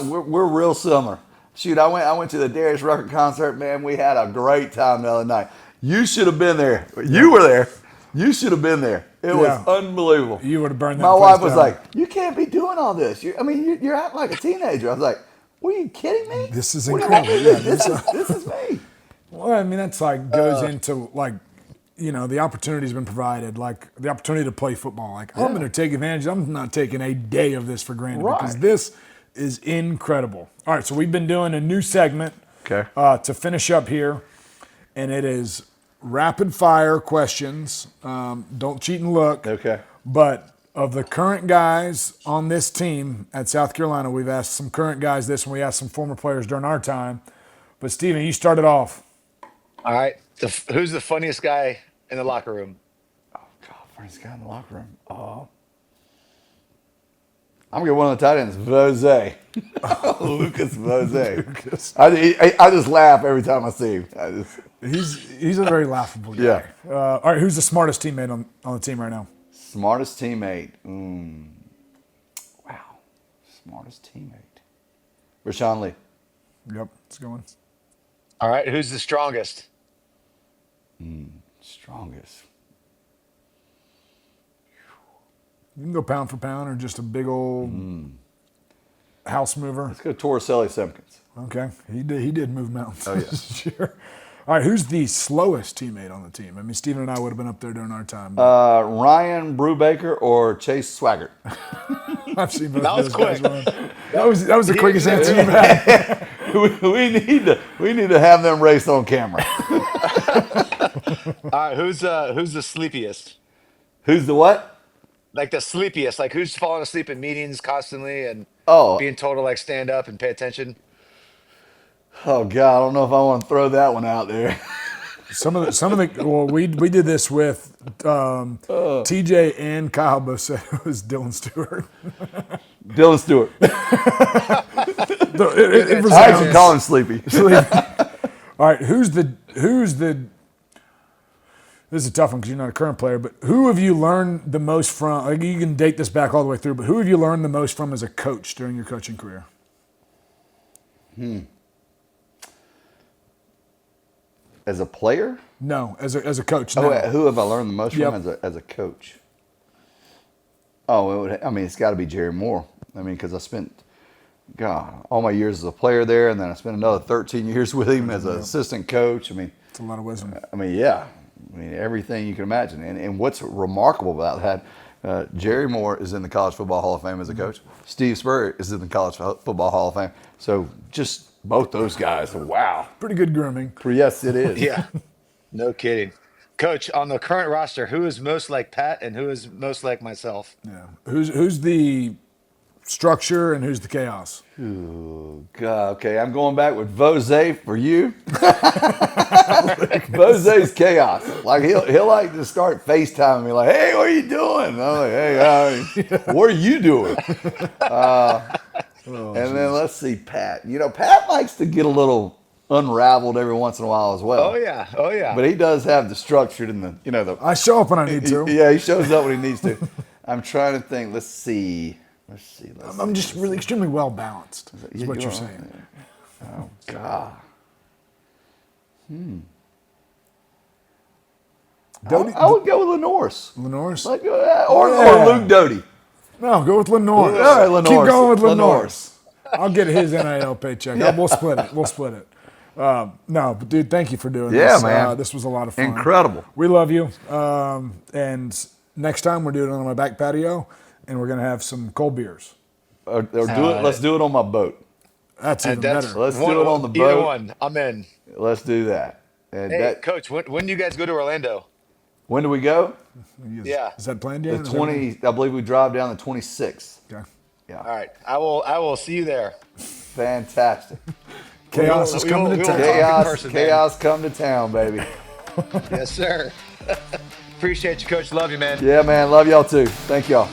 we're real similar. Shoot, I went to the Darius Rucker concert, man. We had a great time the other night. You should have been there. You were there. You should have been there. It was unbelievable. You would have burned that My place wife was down. like, you can't be doing all this. You're acting like a teenager. I was like, were you kidding me? This is What do you incredible. want me to do? This is me. Well, I mean, that's like goes into like the opportunity's been provided, like the opportunity to play football. Like, I'm going to take advantage. I'm not taking a day of this for granted because this is incredible. All right, so we've been doing a new segment to finish up here, and it is rapid fire questions. Don't cheat and look. Okay. But of the current guys on this team at South Carolina, we've asked some current guys this, and we asked some former players during our time. But, Steven, you started off. All right. Who's the funniest guy in the locker room? Oh, God, funniest guy in the locker room. I'm going to get one of the tight ends, Vose. Lucas Vose. I just laugh every time I see him. He's a very laughable guy. Yeah. All right, who's the smartest teammate on the team right now? Smartest teammate. Wow. Smartest teammate. Rashawn Lee. Yep, it's going. All right. Who's the strongest? Strongest. You can go pound for pound or just a big old house mover. Let's go Torricelli Simpkins. Okay, he did move mountains. Oh, yeah. Sure. All right, who's the slowest teammate on the team? I mean, Steven and I would have been up there during our time. Ryan Brubaker or Chase Swaggart? I've seen both That was those guys quick. run. That was the quickest answer you've had. we need to have them race on camera. All right. Who's the sleepiest? Who's the what? Like the sleepiest? Like who's falling asleep in meetings constantly and Oh, being told to like stand up and pay attention? God, I don't know if I want to throw that one out there. Some of the well, we did this with TJ and Kyle both said it was Dylan Stewart. Dylan Stewart. It I actually call him Sleepy. All right, who's the this is a tough one because you're not a current player, but who have you learned the most from? Like, you can date this back all the way through, but who have you learned the most from as a coach during your coaching career? As a player? No, as a coach. Oh, No. who have I learned the most Yep. from as a coach? Oh, it's got to be Jerry Moore. I mean, because I spent, all my years as a player there, and then I spent another 13 years with him as an assistant coach. I mean, It's a lot of wisdom. yeah. I mean, everything you can imagine. And what's remarkable about that, Jerry Moore is in the College Football Hall of Fame as a coach. Steve Spurrier is in the College Football Hall of Fame. So just both those guys, wow. Pretty good grooming. Yes, it is. Yeah. No kidding. Coach, on the current roster, who is most like Pat and who is most like myself? Yeah. Who's the structure and who's the chaos? Ooh, God, okay, I'm going back with Vose for you. Vose's chaos. Like he'll like to start FaceTiming me like, "Hey, what are you doing?" And I'm like, "Hey, what are you doing?" Then let's see, Pat. Pat likes to get a little unraveled every once in a while as well. Oh yeah. But he does have the structured and the. I show up when I need to. Yeah, he shows up when he needs to. I'm trying to think. Let's see. I'm just really extremely well balanced. Is Yeah, what you you're are. saying. Oh God. I would go with Lenore's. Lenore's? Or Luke Doty. No, go with Lenore's. All right, Lenore's. Keep going with Lenore's. I'll get his NIL paycheck. We'll split it. No, but dude, thank you for doing this. Yeah, man. This was a lot of fun. Incredible. We love you. And next time we're doing it on my back patio, and we're gonna have some cold beers. Or do it. Let's do it on my boat. That's even better. Let's do it on the boat. Either one. I'm in. Let's do that. And Hey, Coach, when do you guys go to Orlando? when do we go? Yeah. Is that planned yet? The 20. I believe we drive down the 26th. Okay. Yeah. All right. I will see you there. Fantastic. Chaos is coming to town. Chaos come to town, baby. Yes, sir. Appreciate you, Coach. Love you, man. Yeah, man. Love y'all too. Thank y'all.